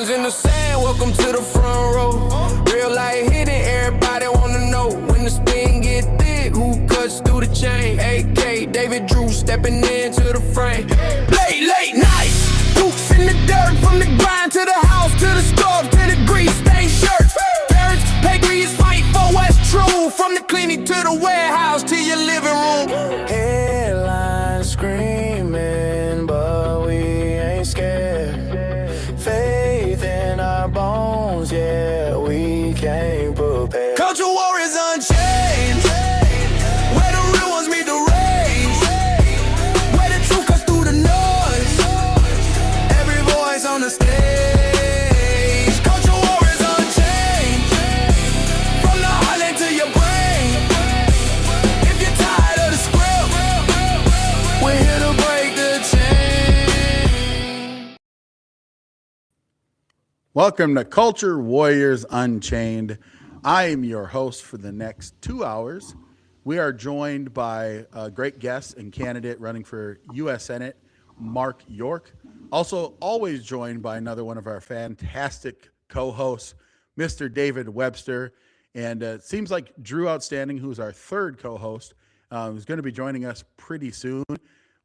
lines in the sand, welcome to the front row. Real life hitting, everybody wanna know. When the spin get thick, who cuts through the chain? AK, David Drew stepping into the frame. Late nights, Dukes in the dirt. From the grind to the house, to the stove, to the grease stained shirts. Parents, pegrees, fight for what's true. From the clinic to the warehouse, to your living room. Headlines screaming, but we ain't scared. Faith in our bones, yeah, we can't prepare. Culture war is unchained. Where the real ones meet the rage. Where the truth cuts through the noise. Every voice on the stage. Culture war is unchained. From the heartland to your brain. If you're tired of the script, we're here to break the chain. Welcome to Culture Warriors Unchained. I am your host for the next 2 hours. We are joined by a great guest and candidate running for U.S. Senate, Mark York. Also, always joined by another one of our fantastic co-hosts, Mr. David Webster. And it seems like Drew Outstanding, who's our third co-host, is going to be joining us pretty soon.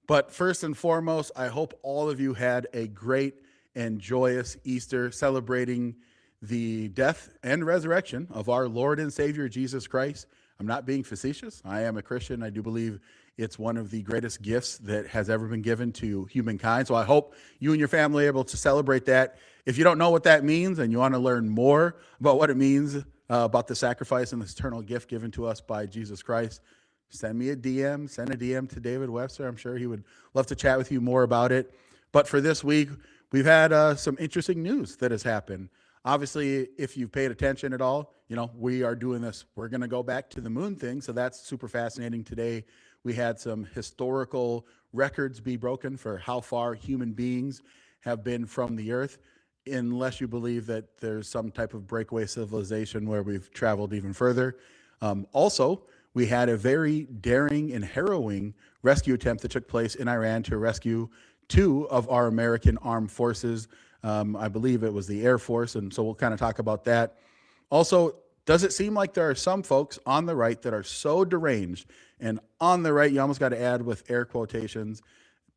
But first and foremost, I hope all of you had a great and joyous Easter, celebrating the death and resurrection of our Lord and Savior, Jesus Christ. I'm not being facetious. I am a Christian. I do believe it's one of the greatest gifts that has ever been given to humankind. So I hope you and your family are able to celebrate that. If you don't know what that means and you want to learn more about what it means about the sacrifice and this eternal gift given to us by Jesus Christ, send me a DM, send a DM to David Webster. I'm sure he would love to chat with you more about it. But for this week, we've had some interesting news that has happened. Obviously, if you've paid attention at all, you know, we are doing this. We're going to go back to the moon thing. So that's super fascinating. Today, we had some historical records be broken for how far human beings have been from the earth, unless you believe that there's some type of breakaway civilization where we've traveled even further. Also, we had a very daring and harrowing rescue attempt that took place in Iran to rescue 2 of our American armed forces. I believe it was the Air Force, and so we'll kind of talk about that. Also, does it seem like there are some folks on the right that are so deranged, and on the right, you almost got to add with air quotations,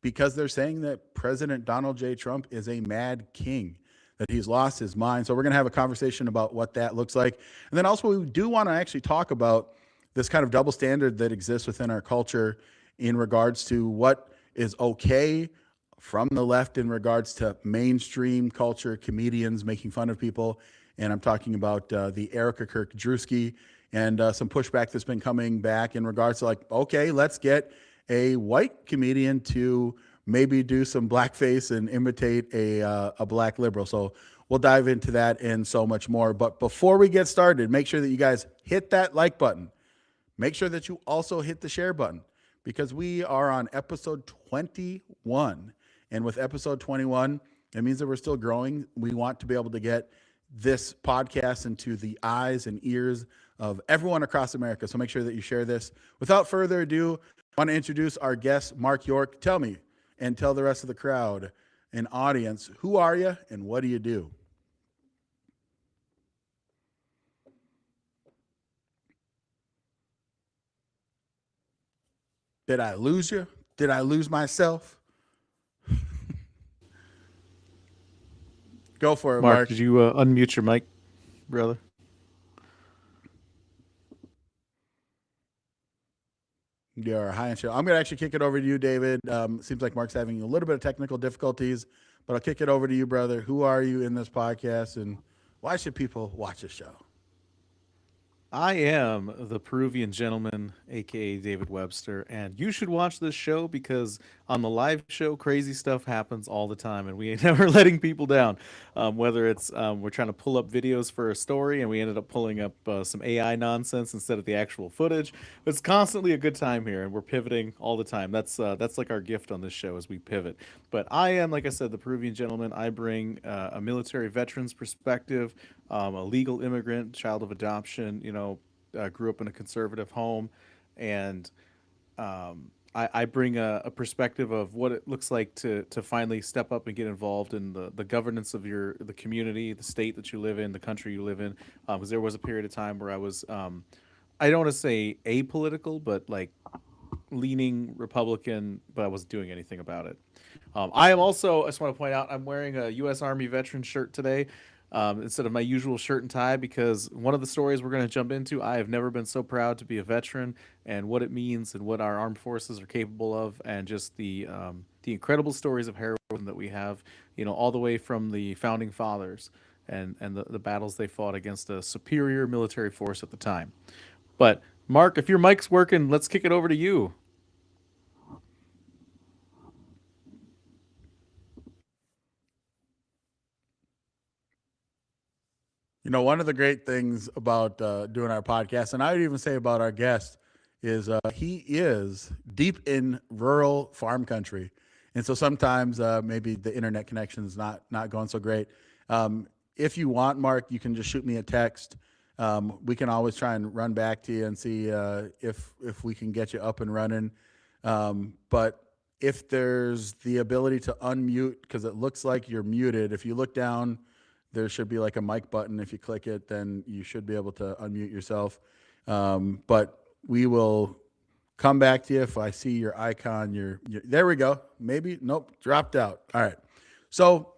because they're saying that President Donald J. Trump is a mad king, that he's lost his mind. So we're going to have a conversation about what that looks like. And then also, we do want to actually talk about this kind of double standard that exists within our culture in regards to what is okay from the left in regards to mainstream culture, comedians making fun of people. And I'm talking about the Erica Kirk Drewski and some pushback that's been coming back in regards to, like, okay, let's get a white comedian to maybe do some blackface and imitate a black liberal. So we'll dive into that and so much more. But before we get started, make sure that you guys hit that like button. Make sure that you also hit the share button, because we are on episode 21. And with episode 21, it means that we're still growing. We want to be able to get this podcast into the eyes and ears of everyone across America. So make sure that you share this. Without further ado, I want to introduce our guest, Mark York. Tell me, and tell the rest of the crowd and audience, who are you and what do you do? Did I lose you? Did I lose myself? Go for it, Mark. Did you unmute your mic, brother? You're high and chill. I'm going to actually kick it over to you, David. Seems like Mark's having a little bit of technical difficulties, but I'll kick it over to you, brother. Who are you in this podcast, and why should people watch this show? I am the Peruvian gentleman, aka David Webster, and you should watch this show because on the live show, crazy stuff happens all the time, and we ain't never letting people down. Whether it's we're trying to pull up videos for a story, and we ended up pulling up some AI nonsense instead of the actual footage. It's constantly a good time here, and we're pivoting all the time. That's like our gift on this show as we pivot. But I am, like I said, the Peruvian gentleman. I bring a military veteran's perspective, a legal immigrant, child of adoption. Grew up in a conservative home, and I bring a perspective of what it looks like to finally step up and get involved in the governance of the community, the state that you live in, the country you live in. Because there was a period of time where I was, I don't want to say apolitical, but like leaning Republican, but I wasn't doing anything about it. I am also, I just want to point out, I'm wearing a U.S. Army veteran shirt today instead of my usual shirt and tie because one of the stories we're going to jump into, I have never been so proud to be a veteran and what it means and what our armed forces are capable of, and just the incredible stories of heroism that we have, all the way from the founding fathers and the battles they fought against a superior military force at the time. But Mark, if your mic's working, let's kick it over to you. One of the great things about doing our podcast, and I would even say about our guest, is he is deep in rural farm country, and so sometimes maybe the internet connection is not going so great. If you want, Mark, you can just shoot me a text. We can always try and run back to you and see if we can get you up and running. But if there's the ability to unmute, because it looks like you're muted, if you look down there should be like a mic button. If you click it, then you should be able to unmute yourself. But we will come back to you if I see your icon. There we go. Maybe nope, dropped out. All right. So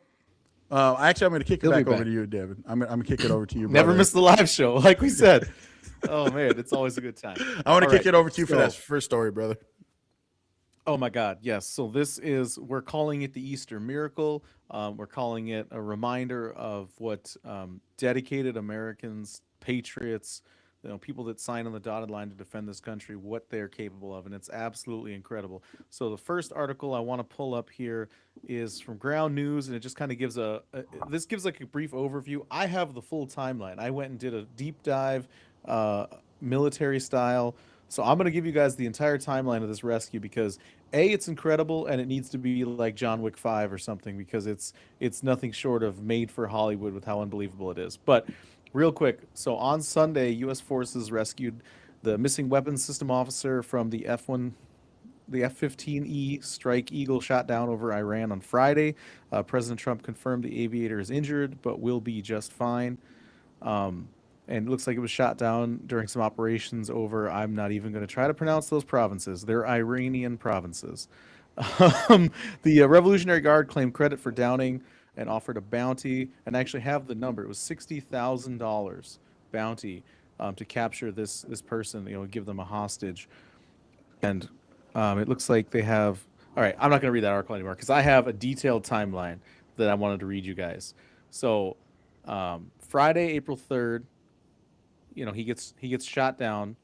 actually, I'm going to kick it He'll be back over back. to you, David. I'm going to kick it over to you, Never brother. miss the live show, like we said. Oh man, it's always a good time. I want to All kick right, it over to you for that so first story, brother. oh my God, yes. So this is, we're calling it the Easter miracle. We're calling it a reminder of what dedicated Americans, patriots, people that sign on the dotted line to defend this country, what they're capable of, and it's absolutely incredible. So the first article I want to pull up here is from Ground News, and it just kind of gives this gives like a brief overview. I have the full timeline. I went and did a deep dive, uh, military style. So I'm going to give you guys the entire timeline of this rescue because it's incredible and it needs to be like John Wick 5 or something because it's nothing short of made for Hollywood with how unbelievable it is. But real quick, so on Sunday, US forces rescued the missing weapons system officer from the F-15E Strike Eagle shot down over Iran on Friday. President Trump confirmed the aviator is injured but will be just fine. And it looks like it was shot down during some operations over. I'm not even going to try to pronounce those provinces. They're Iranian provinces. The Revolutionary Guard claimed credit for downing and offered a bounty, and actually have the number. It was $60,000 bounty to capture this person. Give them a hostage. And it looks like they have. All right, I'm not going to read that article anymore because I have a detailed timeline that I wanted to read you guys. So Friday, April 3rd, he gets shot down,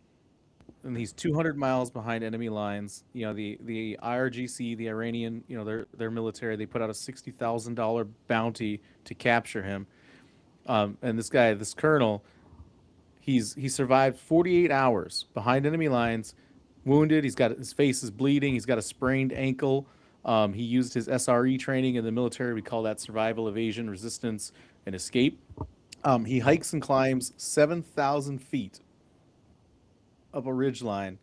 and he's 200 miles behind enemy lines. The IRGC, the Iranian, their military, they put out a $60,000 bounty to capture him. And this guy, this colonel, he survived 48 hours behind enemy lines, wounded. He's got his face is bleeding. He's got a sprained ankle. He used his SRE training in the military. We call that survival, evasion, resistance, and escape. He hikes and climbs 7,000 feet up a ridge line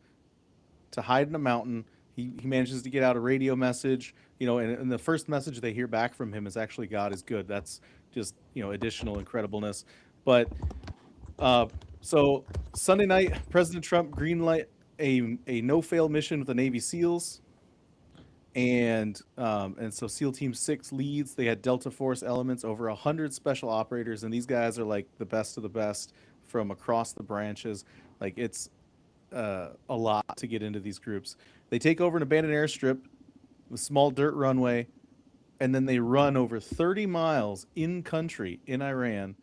to hide in a mountain. He manages to get out a radio message, and the first message they hear back from him is actually God is good. That's just, additional incredibleness. But so Sunday night, President Trump greenlight a no fail mission with the Navy SEALs. And so SEAL Team 6 leads. They had Delta Force elements, over 100 special operators, and these guys are like the best of the best from across the branches. Like it's a lot to get into these groups. They take over an abandoned airstrip with small dirt runway, and then they run over 30 miles in country in Iran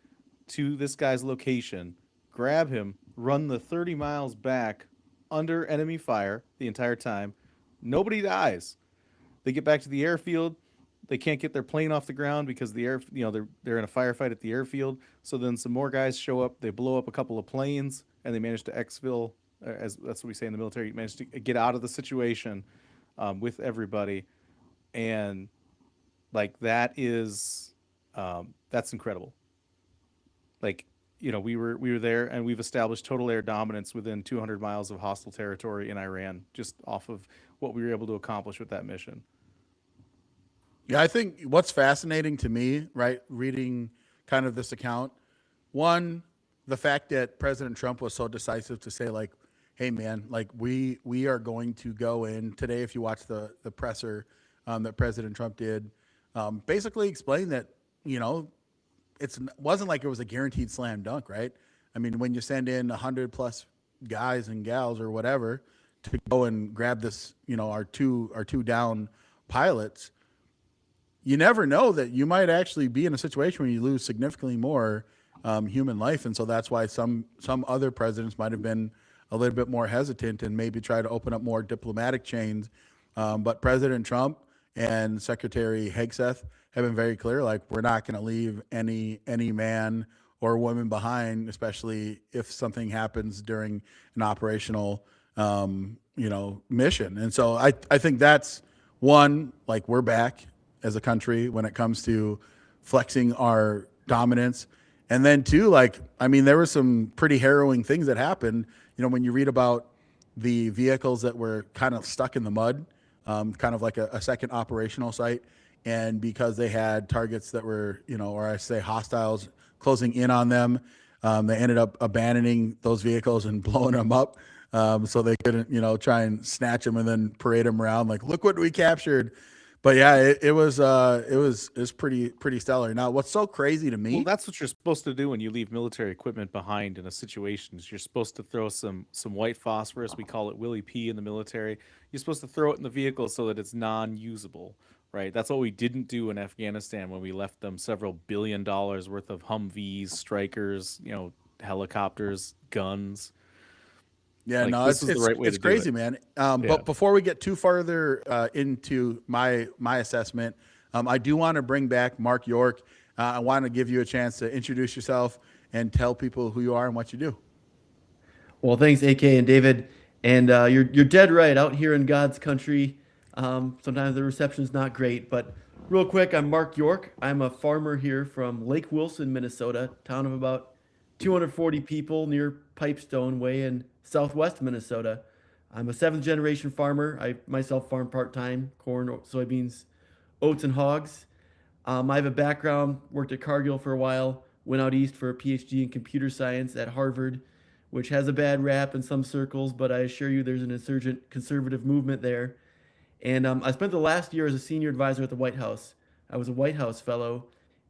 to this guy's location, grab him, run the 30 miles back under enemy fire the entire time. Nobody dies. They get back to the airfield. They can't get their plane off the ground because they're in a firefight at the airfield. So then some more guys show up. They blow up a couple of planes, and they manage to exfil, as that's what we say in the military. You manage to get out of the situation with everybody, and like that's incredible. Like we were there, and we've established total air dominance within 200 miles of hostile territory in Iran, just off of what we were able to accomplish with that mission. Yeah, I think what's fascinating to me, right, reading kind of this account, one, the fact that President Trump was so decisive to say like, "Hey, man, like we are going to go in today." If you watch the presser that President Trump did, basically explain that you know it wasn't like it was a guaranteed slam dunk, right? I mean, when you send in 100+ guys and gals or whatever to go and grab this, our two down pilots, you never know that you might actually be in a situation where you lose significantly more human life, and so that's why some other presidents might have been a little bit more hesitant and maybe try to open up more diplomatic chains. But President Trump and Secretary Hegseth have been very clear, like we're not going to leave any man or woman behind, especially if something happens during an operational mission. And so I think that's one, like we're back as a country when it comes to flexing our dominance. And then two, like, I mean, there were some pretty harrowing things that happened. When you read about the vehicles that were kind of stuck in the mud, kind of like a second operational site. And because they had targets that were, or I say hostiles closing in on them, they ended up abandoning those vehicles and blowing them up. So they couldn't, try and snatch them and then parade them around like, look what we captured. But yeah, it was pretty stellar. Now, what's so crazy to me? Well, that's what you're supposed to do when you leave military equipment behind in a situation. Is you're supposed to throw some white phosphorus. We call it Willie P in the military. You're supposed to throw it in the vehicle so that it's non-usable, right? That's what we didn't do in Afghanistan when we left them several $billion worth of Humvees, Strikers, helicopters, guns. Yeah, Like, no, this is the right way it's to do crazy, it. man. Yeah. But before we get too further into my assessment, I do want to bring back Mark York. I want to give you a chance to introduce yourself and tell people who you are and what you do. Well, thanks, AK and David. And you're dead right. Out here in God's country, sometimes the reception's not great. But real quick, I'm Mark York. I'm a farmer here from Lake Wilson, Minnesota, town of about 240 people near Pipestone Way in southwest Minnesota. I'm a seventh generation farmer. I myself farm part-time, corn, soybeans, oats, and hogs. I have a background, worked at Cargill for a while, went out east for a PhD in computer science at Harvard, which has a bad rap in some circles, but I assure you there's an insurgent conservative movement there. And I spent the last year as a senior advisor at the White House. I was a White House fellow,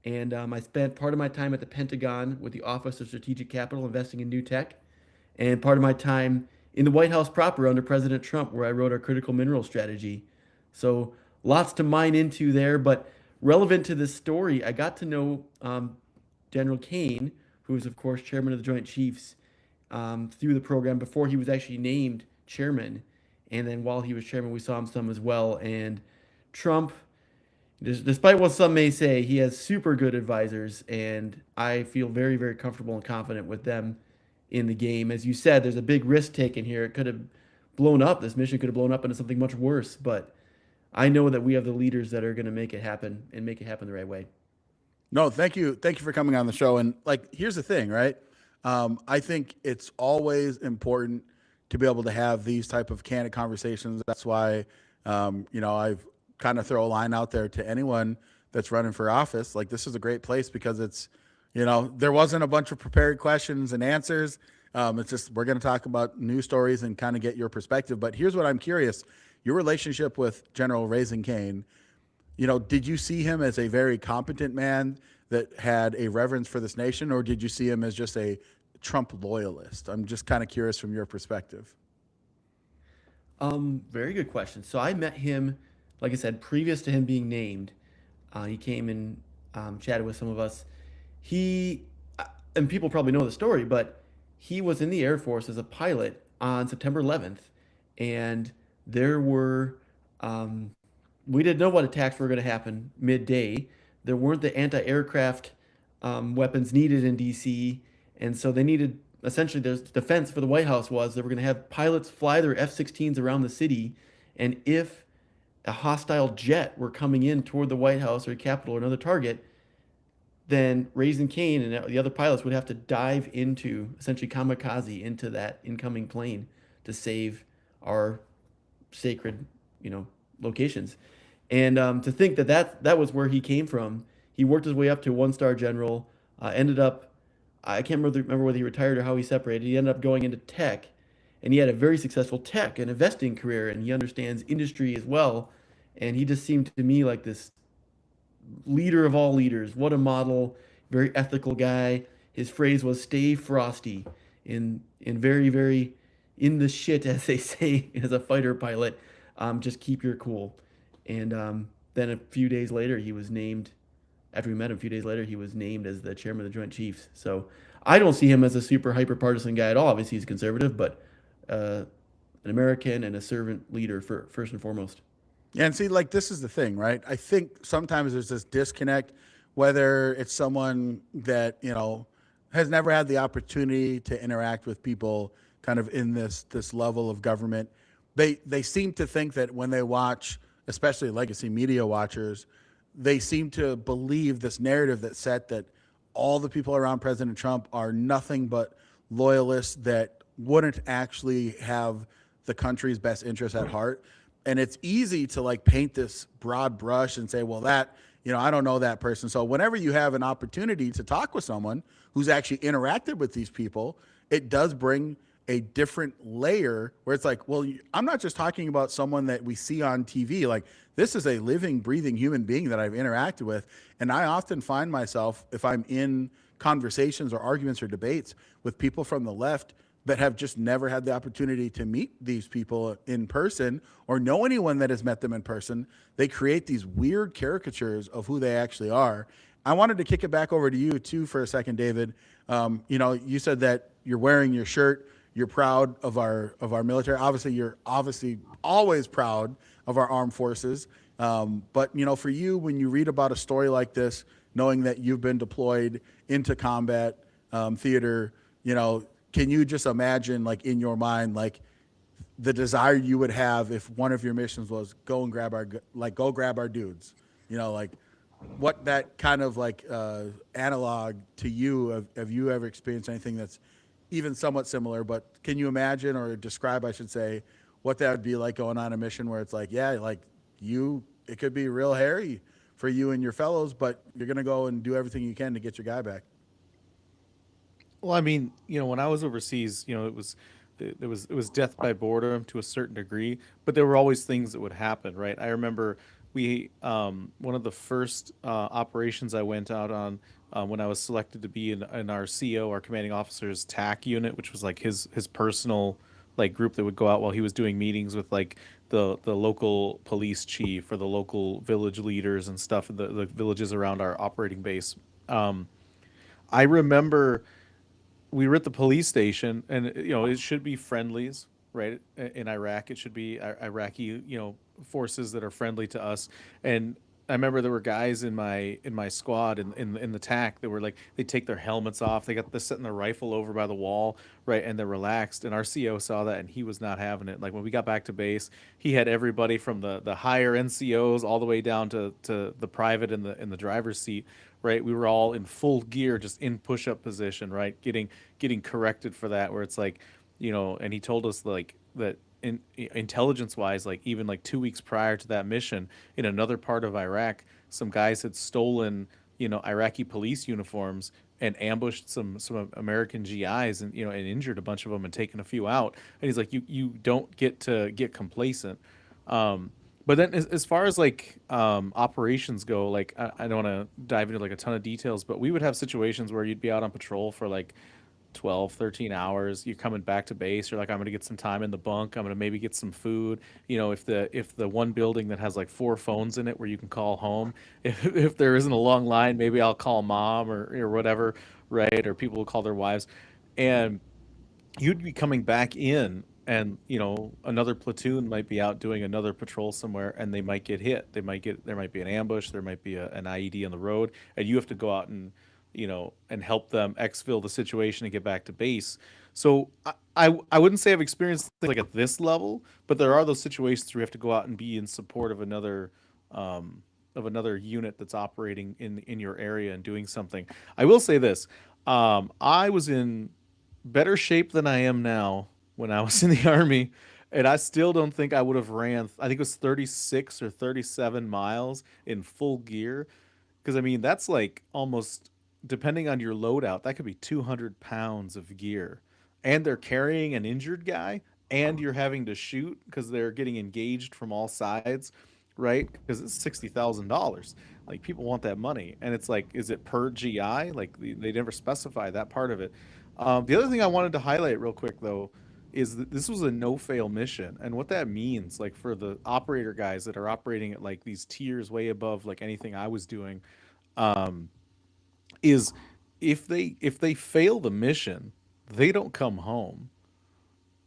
and I spent part of my time at the Pentagon with the Office of Strategic Capital investing in new tech, and part of my time in the White House proper under President Trump, where I wrote our critical mineral strategy. So lots to mine into there, but relevant to this story, I got to know General Kane, who is, of course, chairman of the Joint Chiefs, through the program before he was actually named chairman. And then while he was chairman, we saw him some as well. And Trump, despite what some may say, he has super good advisors, and I feel very, very comfortable and confident with them in the game. As you said, there's a big risk taken here. It could have blown up. This mission could have blown up into something much worse, but I know that we have the leaders that are going to make it happen and make it happen the right way. No, thank you for coming on the show. And like, here's the thing, right? I think it's always important to be able to have these type of candid conversations. That's why, I've kind of throw a line out there to anyone that's running for office. Like, this is a great place because it's, there wasn't a bunch of prepared questions and answers. It's just, we're going to talk about news stories and kind of get your perspective. But here's what I'm curious. Your relationship with General Raising Kane, did you see him as a very competent man that had a reverence for this nation, or did you see him as just a Trump loyalist? I'm just kind of curious from your perspective. Very good question. So I met him, like I said, previous to him being named. He came and chatted with some of us. And people probably know the story, but he was in the Air Force as a pilot on September 11th, and there were, we didn't know what attacks were going to happen midday. There weren't the anti-aircraft weapons needed in DC, and so they needed, essentially, their defense for the White House was they were going to have pilots fly their F-16s around the city, and if a hostile jet were coming in toward the White House or Capitol or another target, then Raising Cane and the other pilots would have to dive into, essentially kamikaze into that incoming plane to save our sacred, you know, locations. And to think that that was where he came from. He worked his way up to one-star general. Ended up, I can't remember whether he retired or how he separated. He ended up going into tech, and he had a very successful tech and investing career, and he understands industry as well. And he just seemed to me like this leader of all leaders. What a model, very ethical guy. His phrase was "Stay frosty," in very very in the shit, as they say as a fighter pilot. Just keep your cool. And then a few days later, he was named. After we met him, a few days later, he was named as the chairman of the Joint Chiefs. So I don't see him as a super hyper partisan guy at all. Obviously, he's conservative, but an American and a servant leader for first and foremost. Yeah, and see, like this is the thing, right? I think sometimes there's this disconnect, whether it's someone that has never had the opportunity to interact with people, kind of in this level of government. They seem to think that when they watch, especially legacy media watchers, they seem to believe this narrative that's set that all the people around President Trump are nothing but loyalists that wouldn't actually have the country's best interests at heart. And it's easy to like paint this broad brush and say, well, that, I don't know that person. So whenever you have an opportunity to talk with someone who's actually interacted with these people, it does bring a different layer where it's like, well, I'm not just talking about someone that we see on TV. Like, this is a living, breathing human being that I've interacted with. And I often find myself, if I'm in conversations or arguments or debates with people from the left that have just never had the opportunity to meet these people in person or know anyone that has met them in person, they create these weird caricatures of who they actually are. I wanted to kick it back over to you too for a second, David. You said that you're wearing your shirt. You're proud of our military. Obviously, you're always proud of our armed forces. But for you, when you read about a story like this, knowing that you've been deployed into combat theater, can you just imagine, like in your mind, like the desire you would have if one of your missions was go grab our dudes, like what that kind of like analog to you? Have you ever experienced anything that's even somewhat similar? But can you imagine or describe, I should say, what that would be like going on a mission where it's like, yeah, like it could be real hairy for you and your fellows, but you're gonna go and do everything you can to get your guy back. Well, I mean, when I was overseas, it was death by boredom to a certain degree, but there were always things that would happen, right? I remember one of the first operations I went out on when I was selected to be in our CO, our commanding officer's TAC unit, which was like his personal like group that would go out while he was doing meetings with like the local police chief or the local village leaders and stuff, the villages around our operating base. I remember we were at the police station, and it should be friendlies, right? In Iraq, it should be Iraqi forces that are friendly to us. And I remember there were guys in my squad in the TAC that were like, they take their helmets off, they're setting their rifle over by the wall, right, and they're relaxed. And our CO saw that, and he was not having it. Like when we got back to base, he had everybody from the higher NCOs all the way down to the private in the driver's seat, right? We were all in full gear, just in push-up position, right? Getting corrected for that, where it's like, and he told us like that intelligence wise, like even like 2 weeks prior to that mission in another part of Iraq, some guys had stolen, Iraqi police uniforms and ambushed some American GIs and and injured a bunch of them and taken a few out. And he's like, you don't get to get complacent. But then as far as like operations go, like I don't want to dive into like a ton of details, but we would have situations where you'd be out on patrol for like 12, 13 hours. You're coming back to base. You're like, I'm going to get some time in the bunk. I'm going to maybe get some food. If the one building that has like 4 phones in it where you can call home, if there isn't a long line, maybe I'll call mom or whatever, right? Or people will call their wives. And you'd be coming back in, and another platoon might be out doing another patrol somewhere, and they might get hit. There might be an ambush, there might be an IED on the road, and you have to go out and help them exfil the situation and get back to base. So I wouldn't say I've experienced things like at this level, but there are those situations where you have to go out and be in support of another another unit that's operating in your area and doing something. I will say this: I was in better shape than I am now when I was in the army, and I still don't think I would have ran. I think it was 36 or 37 miles in full gear, because I mean that's like almost, depending on your loadout, that could be 200 pounds of gear, and they're carrying an injured guy, and you're having to shoot because they're getting engaged from all sides, right? Because it's $60,000. Like people want that money, and it's like, is it per GI? Like they never specify that part of it. The other thing I wanted to highlight real quick though is that this was a no fail mission, and what that means, like for the operator guys that are operating at like these tiers way above like anything I was doing, um, is if they fail the mission, they don't come home.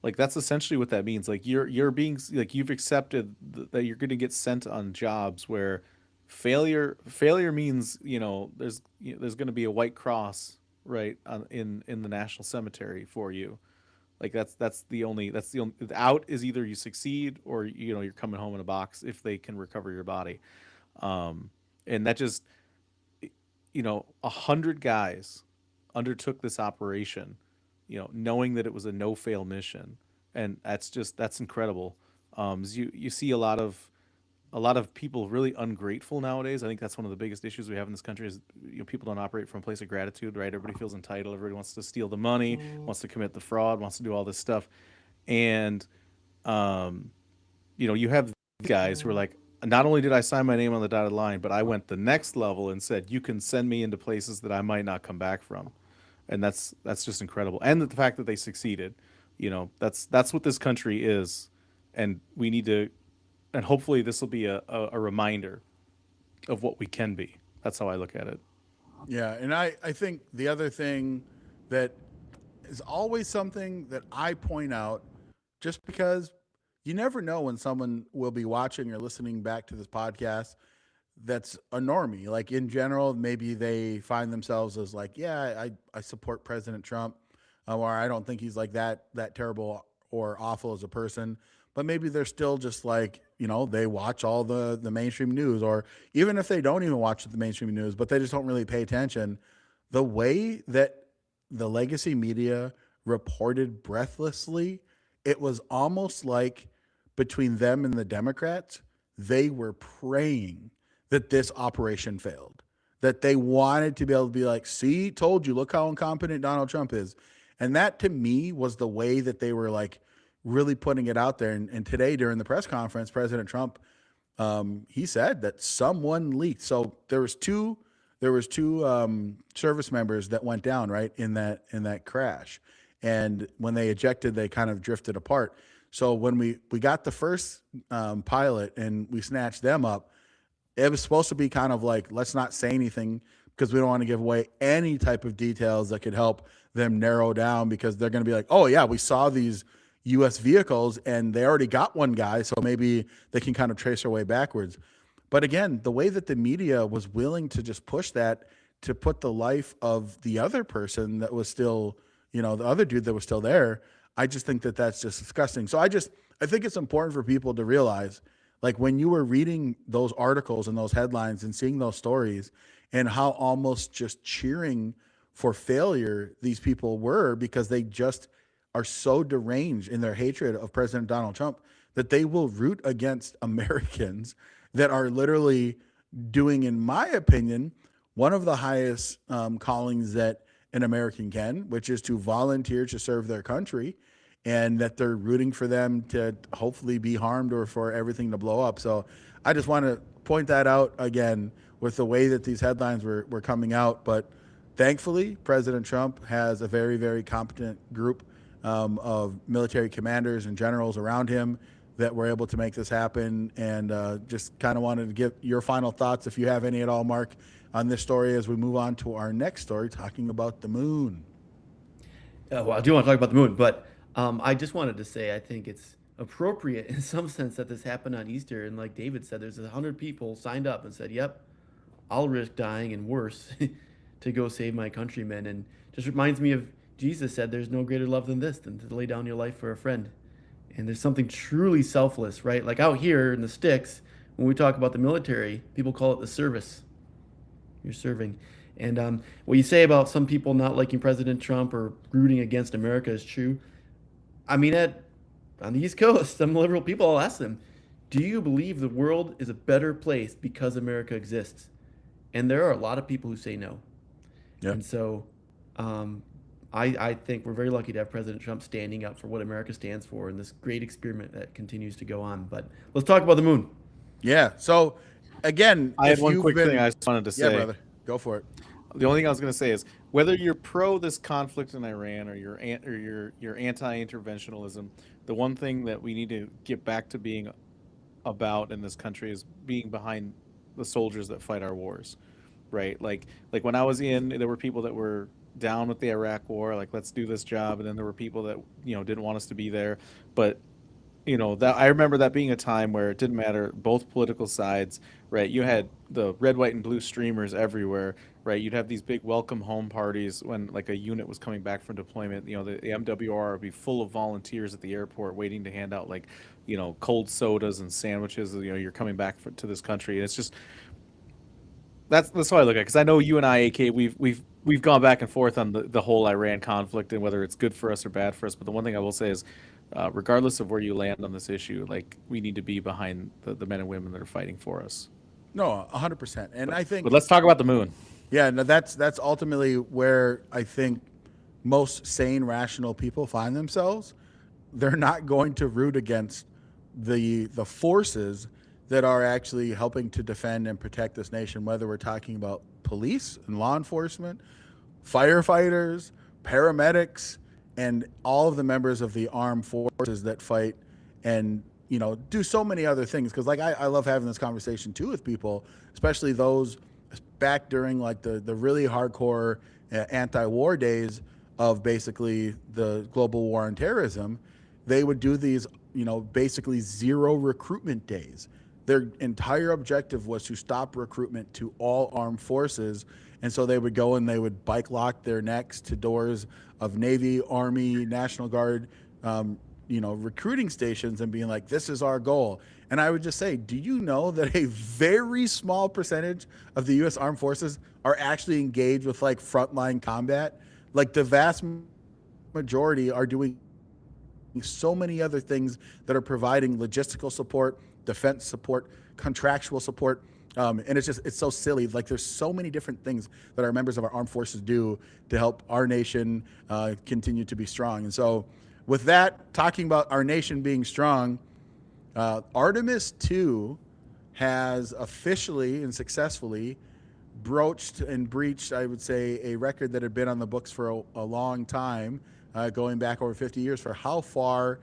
Like that's essentially what that means. Like you're being like you've accepted that you're going to get sent on jobs where failure means, there's going to be a white cross, right, in the national cemetery for you. Like that's the only the out is either you succeed or you're coming home in a box if they can recover your body. And that just, 100 guys undertook this operation, knowing that it was a no fail mission, and that's incredible. You see a lot of people really ungrateful nowadays. I think that's one of the biggest issues we have in this country is, people don't operate from a place of gratitude, right? Everybody feels entitled. Everybody wants to steal the money, wants to commit the fraud, wants to do all this stuff, and um, you have guys who are like, not only did I sign my name on the dotted line, but I went the next level and said, you can send me into places that I might not come back from, and that's just incredible. And the fact that they succeeded, that's what this country is, and we need to, and hopefully this will be a reminder of what we can be. That's how I look at it. Yeah, and I think the other thing that is always something that I point out, just because you never know when someone will be watching or listening back to this podcast that's a normie. Like in general, maybe they find themselves as like, yeah, I support President Trump, or I don't think he's like that terrible or awful as a person. But maybe they're still just like, they watch all the mainstream news, or even if they don't even watch the mainstream news, but they just don't really pay attention. The way that the legacy media reported breathlessly, it was almost like between them and the Democrats, they were praying that this operation failed, that they wanted to be able to be like, see, told you, look how incompetent Donald Trump is. And that to me was the way that they were like really putting it out there. And today during the press conference, President Trump, he said that someone leaked. So there was two service members that went down right in that crash. And when they ejected, they kind of drifted apart. So when we got the first pilot and we snatched them up, it was supposed to be kind of like, let's not say anything because we don't want to give away any type of details that could help them narrow down, because they're going to be like, oh yeah, we saw these U.S. vehicles and they already got one guy, so maybe they can kind of trace their way backwards. But again, the way that the media was willing to just push that to put the life of the other person that was still, the other dude that was still there, I just think that that's just disgusting. So I think it's important for people to realize, like when you were reading those articles and those headlines and seeing those stories and how almost just cheering for failure these people were, because they just are so deranged in their hatred of President Donald Trump that they will root against Americans that are literally doing, in my opinion, one of the highest callings that an American can, which is to volunteer to serve their country, and that they're rooting for them to hopefully be harmed or for everything to blow up. So I just want to point that out again with the way that these headlines were coming out. But thankfully, President Trump has a very, very competent group of military commanders and generals around him that were able to make this happen. And just kind of wanted to get your final thoughts, if you have any at all, Mark, on this story as we move on to our next story, talking about the moon. Well, I do want to talk about the moon, but I just wanted to say I think it's appropriate in some sense that this happened on Easter. And like David said, there's 100 people signed up and said, yep, I'll risk dying and worse to go save my countrymen. And just reminds me of Jesus said, there's no greater love than this, than to lay down your life for a friend. And there's something truly selfless, right? Like out here in the sticks, when we talk about the military, people call it the service. You're serving. And what you say about some people not liking President Trump or rooting against America is true. I mean, on the East Coast, some liberal people, I'll ask them, do you believe the world is a better place because America exists? And there are a lot of people who say no. Yeah. And so I think we're very lucky to have President Trump standing up for what America stands for in this great experiment that continues to go on. But let's talk about the moon. Yeah. So again, I if had one you've quick been- thing I just wanted to Yeah, say. brother, go for it. The only thing I was going to say is whether you're pro this conflict in Iran or you're anti-interventionalism, the one thing that we need to get back to being about in this country is being behind the soldiers that fight our wars, right? Like when I was in, there were people that were down with the Iraq war, like let's do this job, and then there were people that didn't want us to be there, but that I remember that being a time where it didn't matter both political sides, right? You had the red, white, and blue streamers everywhere, right? You'd have these big welcome home parties when like a unit was coming back from deployment. The MWR would be full of volunteers at the airport waiting to hand out like cold sodas and sandwiches. You're coming back to this country, and it's just that's how I look at it. Because I know you and I, AK, we've gone back and forth on the whole Iran conflict and whether it's good for us or bad for us. But the one thing I will say is, regardless of where you land on this issue, like we need to be behind the men and women that are fighting for us. No, 100%. And I think, But let's talk about the moon. yeah, no, that's ultimately where I think most sane, rational people find themselves. They're not going to root against the forces that are actually helping to defend and protect this nation, whether we're talking about police and law enforcement, firefighters, paramedics, and all of the members of the armed forces that fight and do so many other things. Because like I love having this conversation too with people, especially those back during like the really hardcore anti-war days of basically the global war on terrorism. They would do these basically zero recruitment days. Their entire objective was to stop recruitment to all armed forces. And so they would go and they would bike lock their necks to doors of Navy, Army, National Guard, recruiting stations and being like, this is our goal. And I would just say, do you know that a very small percentage of the U.S. Armed Forces are actually engaged with like frontline combat? Like the vast majority are doing so many other things that are providing logistical support, defense support, contractual support. And it's so silly. Like there's so many different things that our members of our armed forces do to help our nation continue to be strong. And so with that, talking about our nation being strong, Artemis 2 has officially and successfully broached and breached, I would say, a record that had been on the books for a long time, going back over 50 years, for how far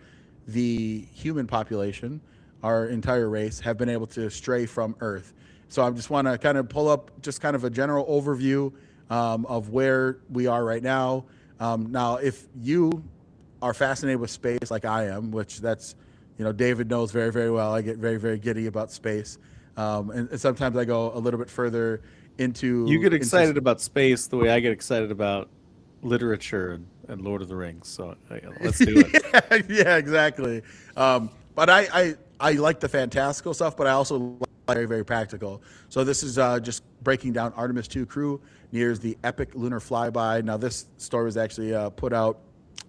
the human population, our entire race, have been able to stray from Earth. So I just want to kind of pull up just kind of a general overview of where we are right now. Now, if you are fascinated with space like I am, which that's, David knows very, very well. I get very, very giddy about space. And sometimes I go a little bit further into... You get excited about space the way I get excited about literature and Lord of the Rings. So let's do it. Yeah, exactly. But I like the fantastical stuff, but I also like very, very practical. So this is just breaking down Artemis 2 crew nears the epic lunar flyby. Now this story was actually put out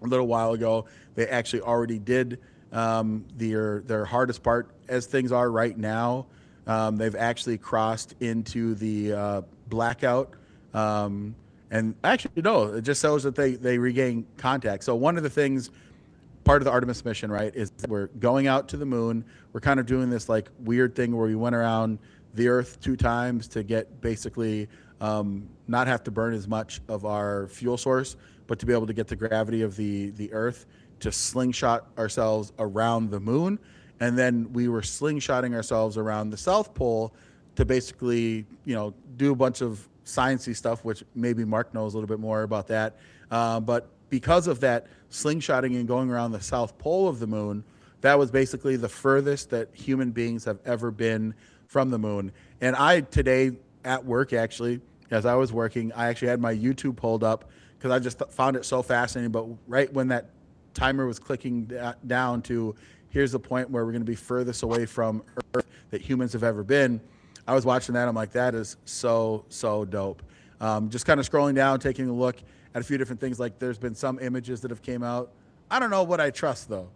a little while ago. They actually already did their hardest part as things are right now. They've actually crossed into the blackout. And actually, no, it just shows that they regain contact. So one of the things, part of the Artemis mission, right, is that we're going out to the moon. We're kind of doing this like weird thing where we went around the Earth 2 times to get basically not have to burn as much of our fuel source, but to be able to get the gravity of the Earth to slingshot ourselves around the moon. And then we were slingshotting ourselves around the South Pole to basically, do a bunch of sciencey stuff, which maybe Mark knows a little bit more about that. But because of that slingshotting and going around the South Pole of the moon, that was basically the furthest that human beings have ever been from the moon. And I today at work, actually, as I was working, I actually had my YouTube pulled up because I just found it so fascinating. But right when that timer was clicking down to here's the point where we're going to be furthest away from Earth, that humans have ever been. I was watching that. I'm like, that is so dope. Just kind of scrolling down, taking a look at a few different things. Like there's been some images that have came out. I don't know what I trust though.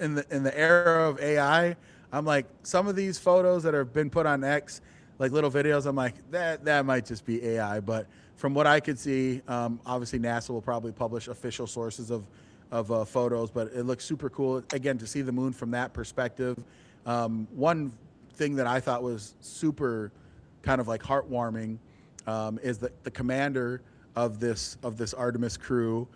In the era of AI, I'm like, some of these photos that have been put on X, like little videos, I'm like, that might just be AI. But from what I could see, obviously NASA will probably publish official sources of photos, but it looks super cool. Again, to see the moon from that perspective. One thing that I thought was super kind of like heartwarming is that the commander of this Artemis crew,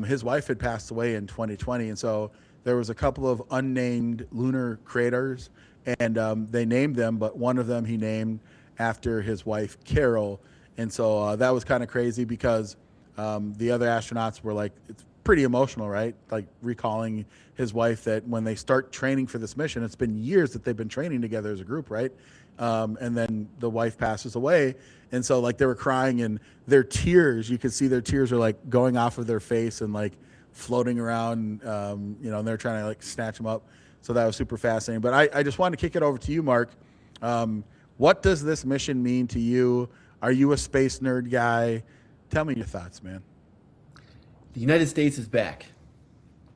his wife had passed away in 2020, and so there was a couple of unnamed lunar craters, and they named them, but one of them he named after his wife Carol, and so that was kind of crazy because the other astronauts were like, it's pretty emotional, right? Like recalling his wife, that when they start training for this mission, it's been years that they've been training together as a group, right? And then the wife passes away. And so like they were crying, and their tears, you could see their tears are like going off of their face and like floating around, and they're trying to like snatch them up. So that was super fascinating. But I just wanted to kick it over to you, Mark. What does this mission mean to you? Are you a space nerd guy? Tell me your thoughts, man. The United States is back.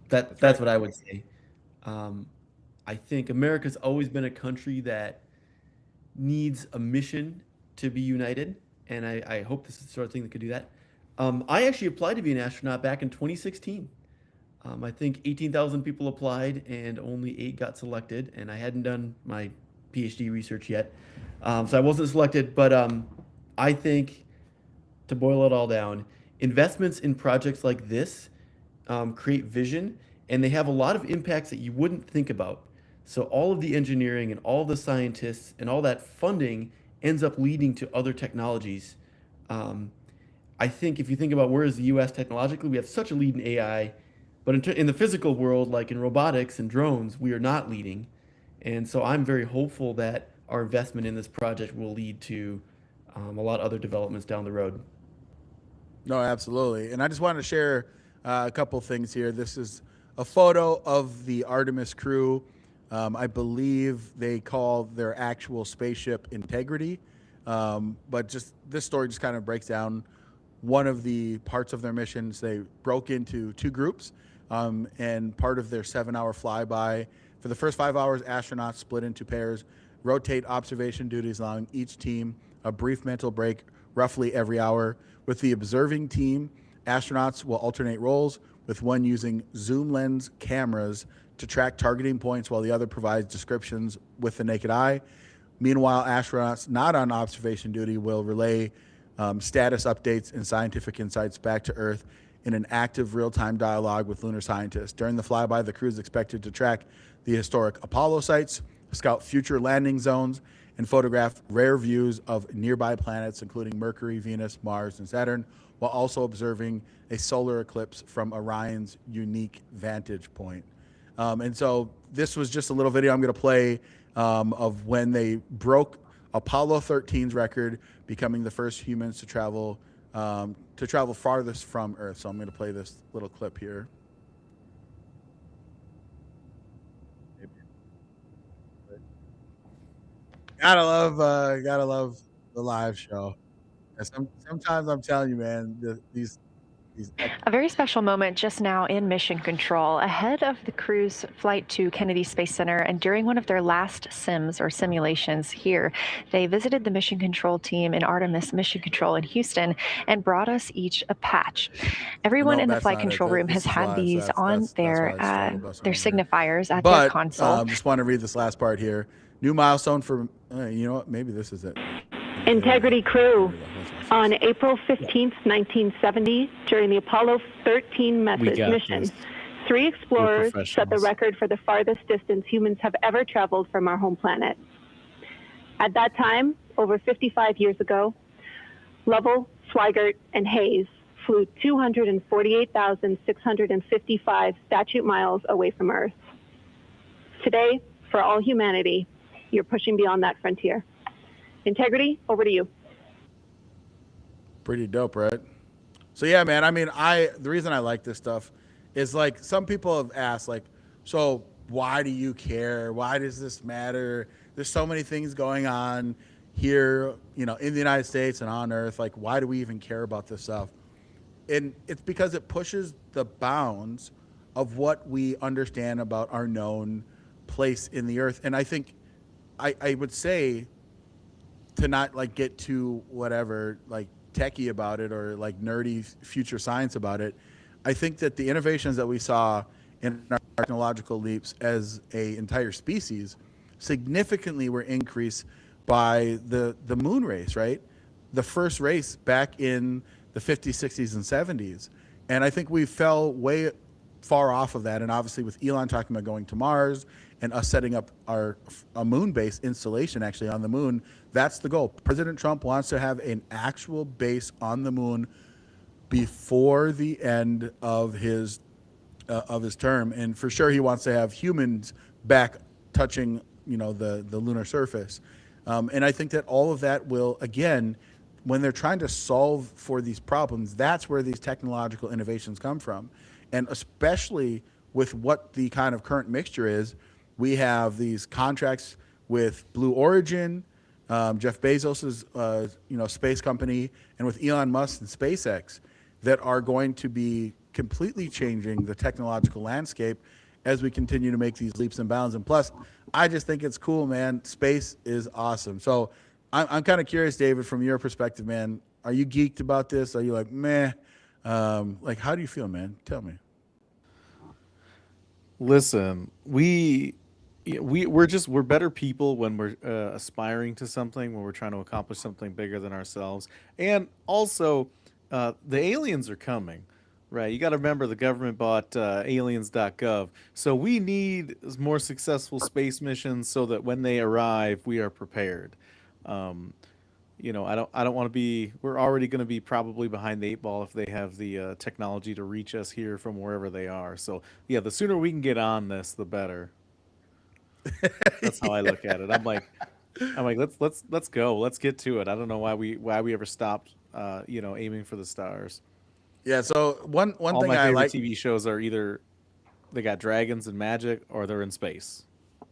That's what I would say. I think America's always been a country that needs a mission to be united, and I hope this is the sort of thing that could do that. I actually applied to be an astronaut back in 2016. I think 18,000 people applied and only 8 got selected, and I hadn't done my PhD research yet, so I wasn't selected. But I think, to boil it all down, investments in projects like this create vision, and they have a lot of impacts that you wouldn't think about. So all of the engineering and all the scientists and all that funding ends up leading to other technologies. I think if you think about where is the U.S. technologically, we have such a lead in AI, but in the physical world, like in robotics and drones, we are not leading. And so I'm very hopeful that our investment in this project will lead to a lot of other developments down the road. No, absolutely. And I just wanted to share a couple things here. This is a photo of the Artemis crew. I believe they call their actual spaceship Integrity. But just this story just kind of breaks down one of the parts of their missions. They broke into 2 groups, and part of their 7-hour flyby. For the first 5 hours, astronauts split into pairs, rotate observation duties, allowing each team a brief mental break roughly every hour. With the observing team, astronauts will alternate roles, with one using zoom lens cameras to track targeting points while the other provides descriptions with the naked eye. Meanwhile, astronauts not on observation duty will relay status updates and scientific insights back to Earth in an active real-time dialogue with lunar scientists. During the flyby, the crew is expected to track the historic Apollo sites, scout future landing zones, and photograph rare views of nearby planets, including Mercury, Venus, Mars, and Saturn, while also observing a solar eclipse from Orion's unique vantage point. And so this was just a little video I'm going to play of when they broke Apollo 13's record, becoming the first humans to travel farthest from Earth. So I'm going to play this little clip here. Gotta love the live show. And sometimes I'm telling you, man, these. A very special moment just now in mission control ahead of the crew's flight to Kennedy Space Center, and during one of their last simulations here, they visited the mission control team in Artemis Mission Control in Houston and brought us each a patch. Everyone in the flight control room has had these on their signifiers at their console. Just want to read this last part here. New milestone for you know what? Maybe this is it. Integrity crew. On April 15th, 1970, during the Apollo 13 mission, 3 explorers set the record for the farthest distance humans have ever traveled from our home planet. At that time, over 55 years ago, Lovell, Swigert, and Hayes flew 248,655 statute miles away from Earth. Today, for all humanity, you're pushing beyond that frontier. Integrity, over to you. Pretty dope, right? So yeah, man, I mean, the reason I like this stuff is like some people have asked like, so why do you care? Why does this matter? there's so many things going on here, in the United States and on Earth. Like, why do we even care about this stuff? And it's because it pushes the bounds of what we understand about our known place in the earth. And I think I would say, to not like get too whatever like techie about it or like nerdy future science about it, I think that the innovations that we saw in our technological leaps as a entire species significantly were increased by the moon race, right? The first race back in the 50s, 60s, and 70s. And I think we fell way far off of that. And obviously with Elon talking about going to Mars and us setting up a moon-based installation actually on the moon, that's the goal. President Trump wants to have an actual base on the moon before the end of his term. And for sure he wants to have humans back touching, the lunar surface. And I think that all of that will, again, when they're trying to solve for these problems, that's where these technological innovations come from. And especially with what the kind of current mixture is, we have these contracts with Blue Origin, Jeff Bezos's space company, and with Elon Musk and SpaceX that are going to be completely changing the technological landscape as we continue to make these leaps and bounds. And plus, I just think it's cool, man. Space is awesome. So I'm kind of curious, David, from your perspective, man, are you geeked about this? Are you like, meh? Like, how do you feel, man? Tell me. Listen, we're better people when we're aspiring to something, when we're trying to accomplish something bigger than ourselves. And also, the aliens are coming, right? You got to remember the government bought aliens.gov. So we need more successful space missions so that when they arrive, we are prepared. I don't want to be, we're already going to be probably behind the eight ball if they have the technology to reach us here from wherever they are. So yeah, the sooner we can get on this, the better. That's how I look at it. I'm like, let's go. Let's get to it. I don't know why we ever stopped, aiming for the stars. Yeah. So one All thing my I favorite like, TV shows are either they got dragons and magic or they're in space.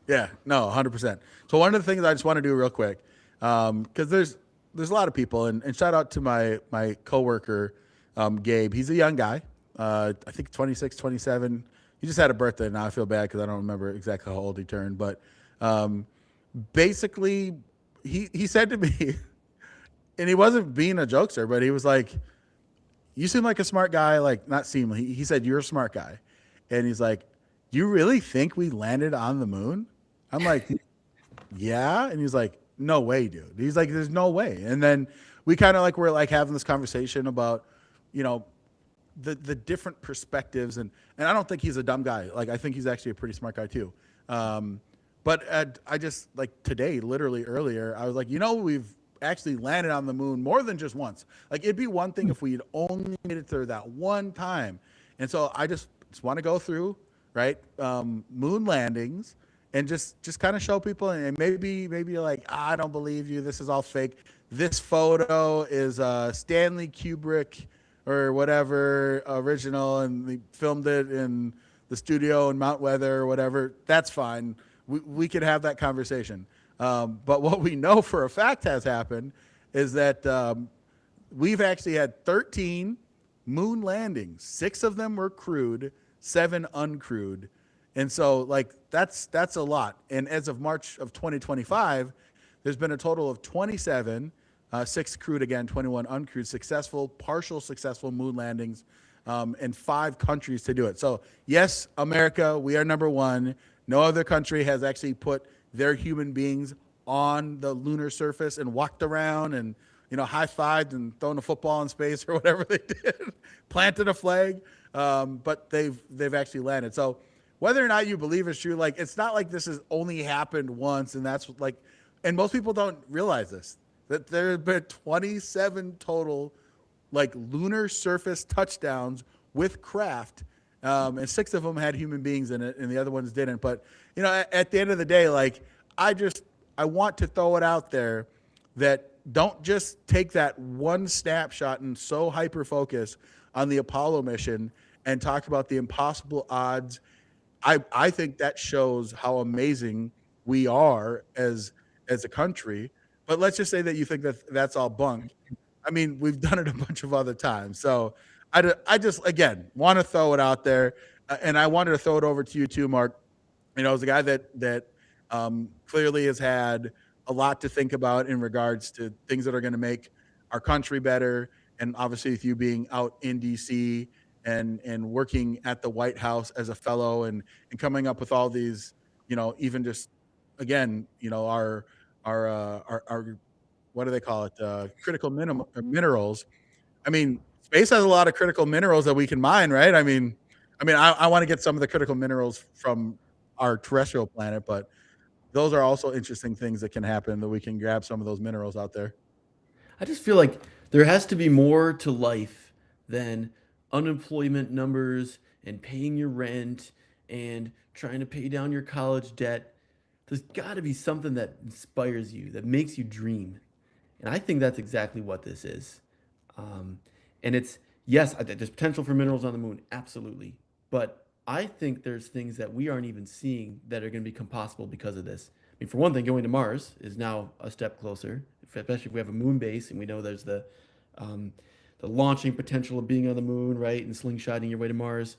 yeah, no, 100%. So one of the things I just want to do real quick, because there's a lot of people, and shout out to my coworker, Gabe. He's a young guy. I think 26, 27. He just had a birthday. Now I feel bad because I don't remember exactly how old he turned. But basically, he said to me, and he wasn't being a jokester, but he was like, you seem like a smart guy. Like, not seem, he said, you're a smart guy. And he's like, do you really think we landed on the moon? I'm like, yeah. And he's like, no way, dude. He's like, there's no way. And then we kind of were having this conversation about, the different perspectives. And I don't think he's a dumb guy. Like, I think he's actually a pretty smart guy too. But I just, today, literally earlier, I was like, we've actually landed on the moon more than just once. Like, it'd be one thing if we'd only made it there that one time. And so I just want to go through, right, moon landings and just kind of show people, and maybe you're like, I don't believe you, this is all fake. This photo is Stanley Kubrick or whatever original, and they filmed it in the studio in Mount Weather or whatever. That's fine. We could have that conversation. But what we know for a fact has happened is that we've actually had 13 moon landings. 6 of them were crewed, 7 uncrewed. And so that's a lot. And as of March of 2025, there's been a total of 27, 6 crewed again, 21 uncrewed, partial successful moon landings, and 5 countries to do it. So yes, America, we are number 1. No other country has actually put their human beings on the lunar surface and walked around and, high-fived and thrown a football in space or whatever they did, planted a flag. But they've actually landed. So whether or not you believe it's true, it's not like this has only happened once, and that's and most people don't realize this, that there have been 27 total lunar surface touchdowns with craft, and 6 of them had human beings in it, and the other ones didn't. But at the end of the day, I want to throw it out there that don't just take that one snapshot and so hyper focus on the Apollo mission and talk about the impossible odds. I think that shows how amazing we are as as a country. But let's just say that you think that that's all bunk. I mean, we've done it a bunch of other times. So I just, again, want to throw it out there. And I wanted to throw it over to you too, Mark. As a guy that clearly has had a lot to think about in regards to things that are going to make our country better. And obviously with you being out in DC and working at the White House as a fellow and coming up with all these, even just, again, our what do they call it? Critical minerals. I mean, space has a lot of critical minerals that we can mine, right? I mean, I want to get some of the critical minerals from our terrestrial planet, but those are also interesting things that can happen, that we can grab some of those minerals out there. I just feel like there has to be more to life than unemployment numbers and paying your rent and trying to pay down your college debt. There's got to be something that inspires you, that makes you dream. And I think that's exactly what this is. And it's, yes, there's potential for minerals on the moon, absolutely. But I think there's things that we aren't even seeing that are going to become possible because of this. I mean, for one thing, going to Mars is now a step closer, especially if we have a moon base and we know there's the launching potential of being on the moon, right, and slingshotting your way to Mars.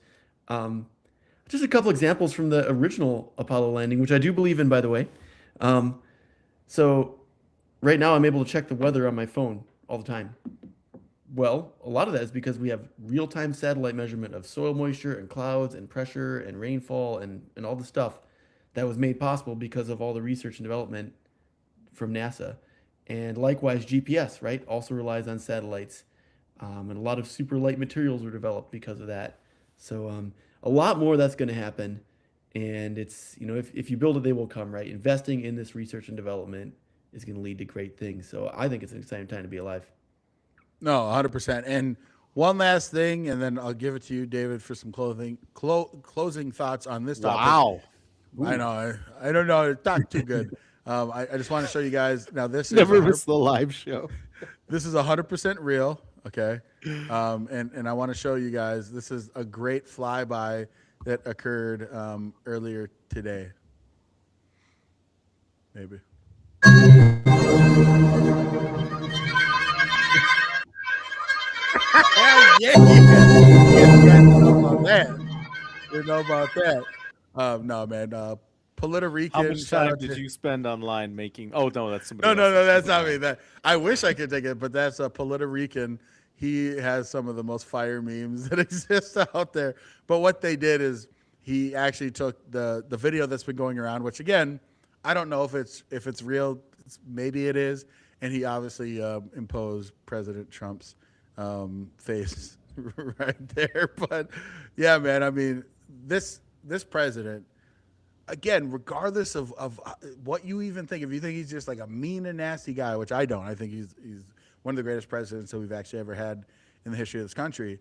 Just a couple examples from the original Apollo landing, which I do believe in, by the way. So right now I'm able to check the weather on my phone all the time. Well, a lot of that is because we have real-time satellite measurement of soil moisture and clouds and pressure and rainfall and all the stuff that was made possible because of all the research and development from NASA. And likewise, GPS, right, also relies on satellites. And a lot of super light materials were developed because of that. So a lot more that's going to happen. And it's, if you build it, they will come, right? Investing in this research and development is going to lead to great things. So I think it's an exciting time to be alive. No, 100%. And one last thing, and then I'll give it to you, David, for some closing thoughts on this topic. Wow. I know. I don't know. It's not too good. I just want to show you guys. Now, this Never is miss the live show. This is 100% real. Okay. And I want to show you guys. This is a great flyby that occurred earlier today. Maybe. Yeah. You know about that. You know about that. No, man. Puerto Rican. How much time did you spend online making? Oh no, that's somebody. No, that's not me. That I wish I could take it, but that's a Puerto Rican. He has some of the most fire memes that exist out there. But what they did is he actually took the video that's been going around, which again, I don't know if it's real. Maybe it is, and he obviously imposed President Trump's face right there. But yeah, man, I mean, this president, again, regardless of what you even think, if you think he's just like a mean and nasty guy, which I don't, I think he's one of the greatest presidents that we've actually ever had in the history of this country.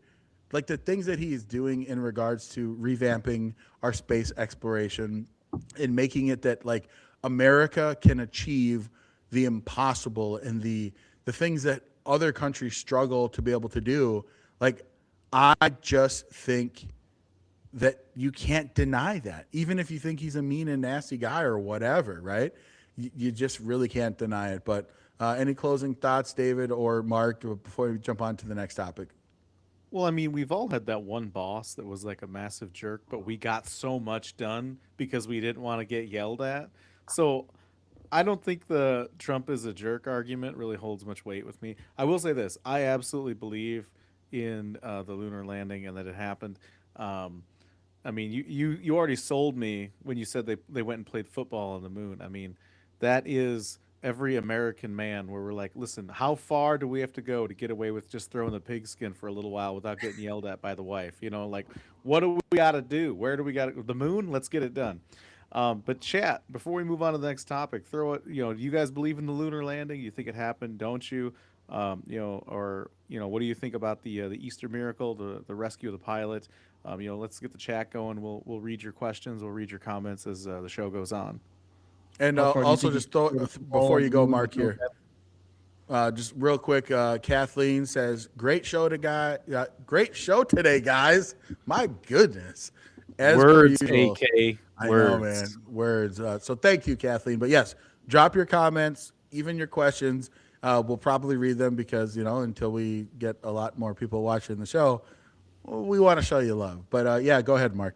Like the things that he's doing in regards to revamping our space exploration and making it that like America can achieve the impossible and the things that other countries struggle to be able to do. Like, I just think that you can't deny that, even if you think he's a mean and nasty guy or whatever, right? You just really can't deny it. But any closing thoughts, David or Mark, before we jump on to the next topic? Well, I mean, we've all had that one boss that was like a massive jerk, but we got so much done because we didn't want to get yelled at. So I don't think the Trump is a jerk argument really holds much weight with me. I will say this. I absolutely believe in the lunar landing and that it happened. I mean, you already sold me when you said they went and played football on the moon. I mean, that is every American man where we're like, listen, how far do we have to go to get away with just throwing the pigskin for a little while without getting yelled at by the wife? Like, what do we got to do? Where do we got to, the moon? Let's get it done. But chat, before we move on to the next topic, throw it, do you guys believe in the lunar landing? You think it happened? Don't you? What do you think about the Easter miracle, the rescue of the pilot? Let's get the chat going. We'll read your questions. We'll read your comments as the show goes on. And also just throw, before you go, Mark, here, just real quick, Kathleen says, great show today, guys. My goodness. As Words, per usual. AK. I Words. know, man. Words. So thank you, Kathleen. But yes, drop your comments, even your questions. We'll probably read them because, until we get a lot more people watching the show, we want to show you love. But yeah, go ahead, Mark.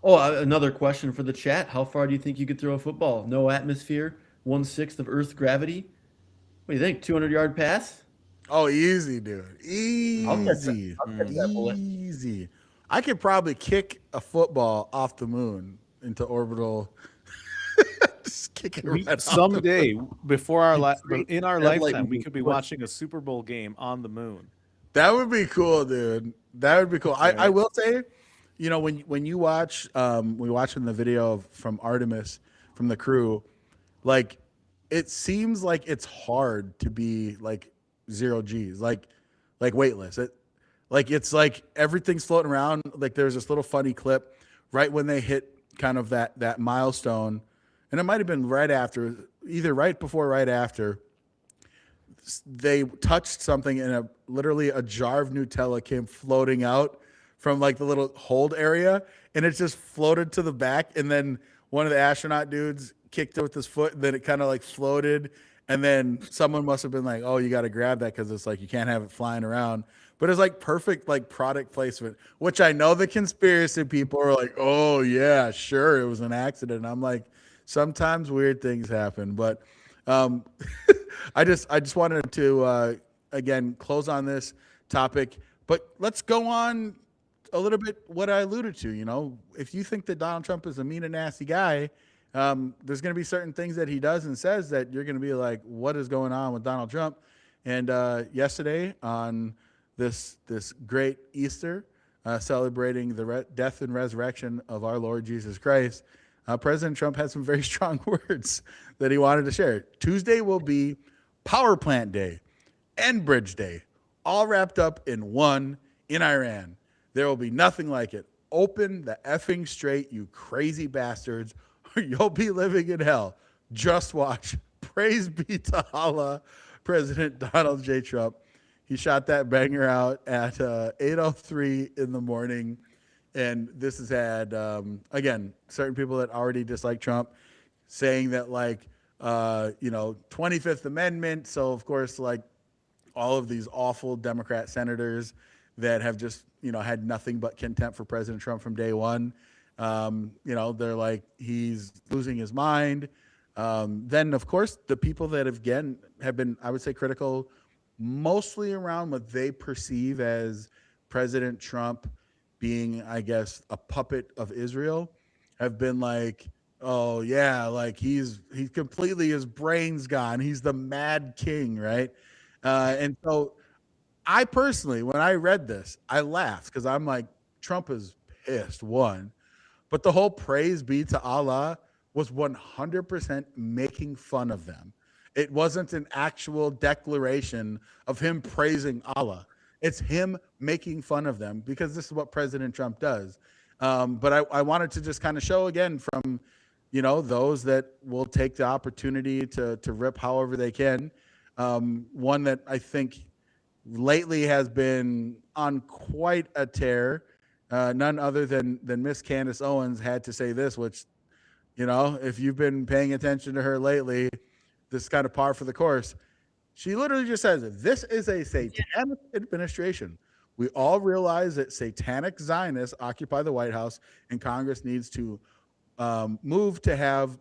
Oh, another question for the chat. How far do you think you could throw a football? No atmosphere, 1/6 of Earth's gravity. What do you think? 200-yard pass? Oh, easy, dude. Easy. I'll catch that bullet. Easy. I could probably kick a football off the moon into orbital. Just kick it right off the Someday, moon. before in our Satellite lifetime, we movie. could be watching a Super Bowl game on the moon. That would be cool, dude. That would be cool. Right. I will say, when you watch, we watching the video from Artemis from the crew, like it seems like it's hard to be like 0 Gs, like weightless. It's like everything's floating around. Like there's this little funny clip right when they hit kind of that milestone, and it might have been right after, either right before, or right after. They touched something and literally a jar of Nutella came floating out from like the little hold area, and it just floated to the back. And then one of the astronaut dudes kicked it with his foot, and then it kind of like floated. And then someone must have been like, "Oh, you got to grab that because it's like you can't have it flying around." But it's like perfect like product placement, which I know the conspiracy people are like, "Oh yeah, sure, it was an accident." And I'm like, sometimes weird things happen, but I just wanted to again close on this topic, but let's go on a little bit what I alluded to. If you think that Donald Trump is a mean and nasty guy, there's going to be certain things that he does and says that you're going to be like, what is going on with Donald Trump? And yesterday on this great Easter, celebrating the death and resurrection of our Lord Jesus Christ, President Trump had some very strong words that he wanted to share. Tuesday will be Power Plant Day and Bridge Day, all wrapped up in one in Iran. There will be nothing like it. Open the effing straight, you crazy bastards, or you'll be living in hell. Just watch. Praise be to Allah, President Donald J. Trump. He shot that banger out at 8:03 in the morning. And this has had, again, certain people that already dislike Trump saying that, 25th Amendment. So, of course, like all of these awful Democrat senators that have just, had nothing but contempt for President Trump from day one. They're like, he's losing his mind. Then, of course, the people that have been, I would say, critical mostly around what they perceive as President Trump being, I guess, a puppet of Israel, have been like, oh yeah, like he's completely, his brain's gone. He's the mad king, right? And so I personally, when I read this, I laughed because I'm like, Trump is pissed, one. But the whole praise be to Allah was 100% making fun of them. It wasn't an actual declaration of him praising Allah. It's him making fun of them because this is what President Trump does. But I wanted to just kind of show again from, those that will take the opportunity to rip however they can. One that I think lately has been on quite a tear. None other than Miss Candace Owens had to say this, which, if you've been paying attention to her lately, this is kind of par for the course. She literally just says, this is a satanic administration. We all realize that satanic Zionists occupy the White House, and Congress needs to move to have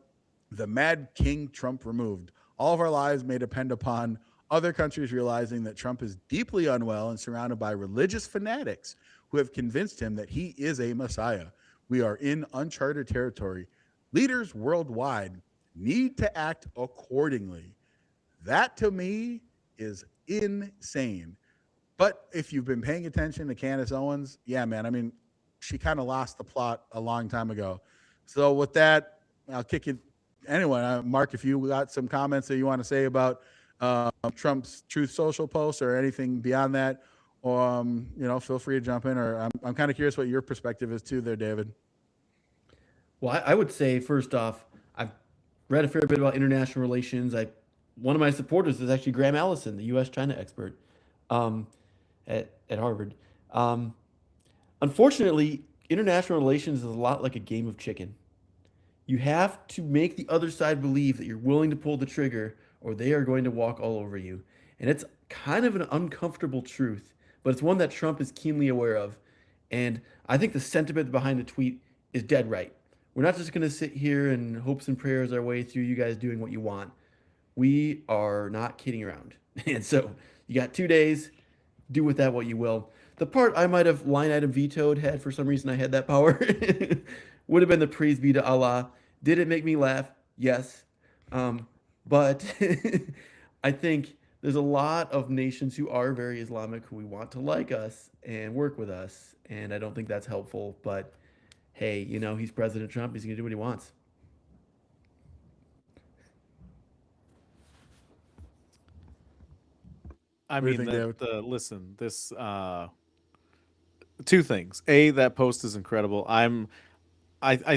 the mad King Trump removed. All of our lives may depend upon other countries realizing that Trump is deeply unwell and surrounded by religious fanatics who have convinced him that he is a messiah. We are in uncharted territory. Leaders worldwide need to act accordingly. That to me is insane. But if you've been paying attention to Candace Owens, yeah, man, I mean, she kind of lost the plot a long time ago. So with that, I'll kick it. Anyone, Mark, if you got some comments that you want to say about Trump's Truth Social post or anything beyond that, or feel free to jump in. Or I'm kind of curious what your perspective is too, there, David. Well, I would say first off, I've read a fair bit about international relations. One of my supporters is actually Graham Allison, the U.S.-China expert at Harvard. Unfortunately, international relations is a lot like a game of chicken. You have to make the other side believe that you're willing to pull the trigger, or they are going to walk all over you. And it's kind of an uncomfortable truth, but it's one that Trump is keenly aware of. And I think the sentiment behind the tweet is dead right. We're not just going to sit here and hopes and prayers our way through you guys doing what you want. We are not kidding around. And so you got 2 days, do with that what you will. The part I might have line item vetoed, had for some reason I had that power, would have been the praise be to Allah. Did it make me laugh? Yes. But I think there's a lot of nations who are very Islamic who we want to like us and work with us. And I don't think that's helpful. But hey, he's President Trump. He's going to do what he wants. I What do you mean, think, David? listen, this two things. A, that post is incredible. I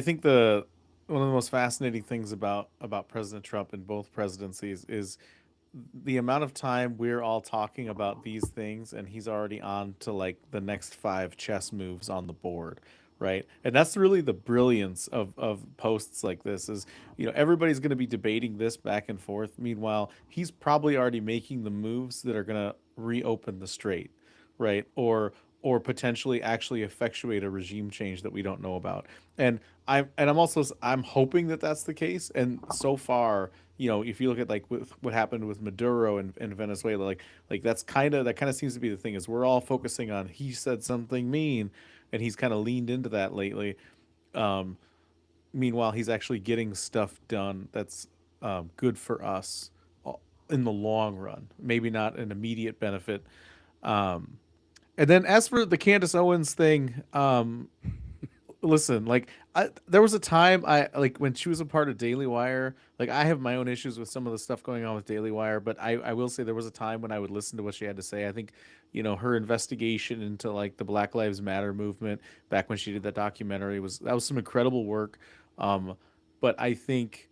think one of the most fascinating things about President Trump in both presidencies is the amount of time we're all talking about these things, and he's already on to like the next 5 chess moves on the board, right? And that's really the brilliance of posts like this is, everybody's going to be debating this back and forth. Meanwhile, he's probably already making the moves that are going to reopen the strait, right? Or potentially actually effectuate a regime change that we don't know about. And I'm hoping that that's the case. And so far, if you look at like what happened with Maduro in Venezuela, like that kind of seems to be the thing, is we're all focusing on he said something mean, and he's kind of leaned into that lately. Um, Meanwhile, he's actually getting stuff done that's good for us in the long run. Maybe not an immediate benefit. Um, and then as for the Candace Owens thing, listen, like there was a time I like when she was a part of Daily Wire. Like I have my own issues with some of the stuff going on with Daily Wire, but I will say there was a time when I would listen to what she had to say. I think, her investigation into like the Black Lives Matter movement back when she did that documentary was some incredible work. Um, but I think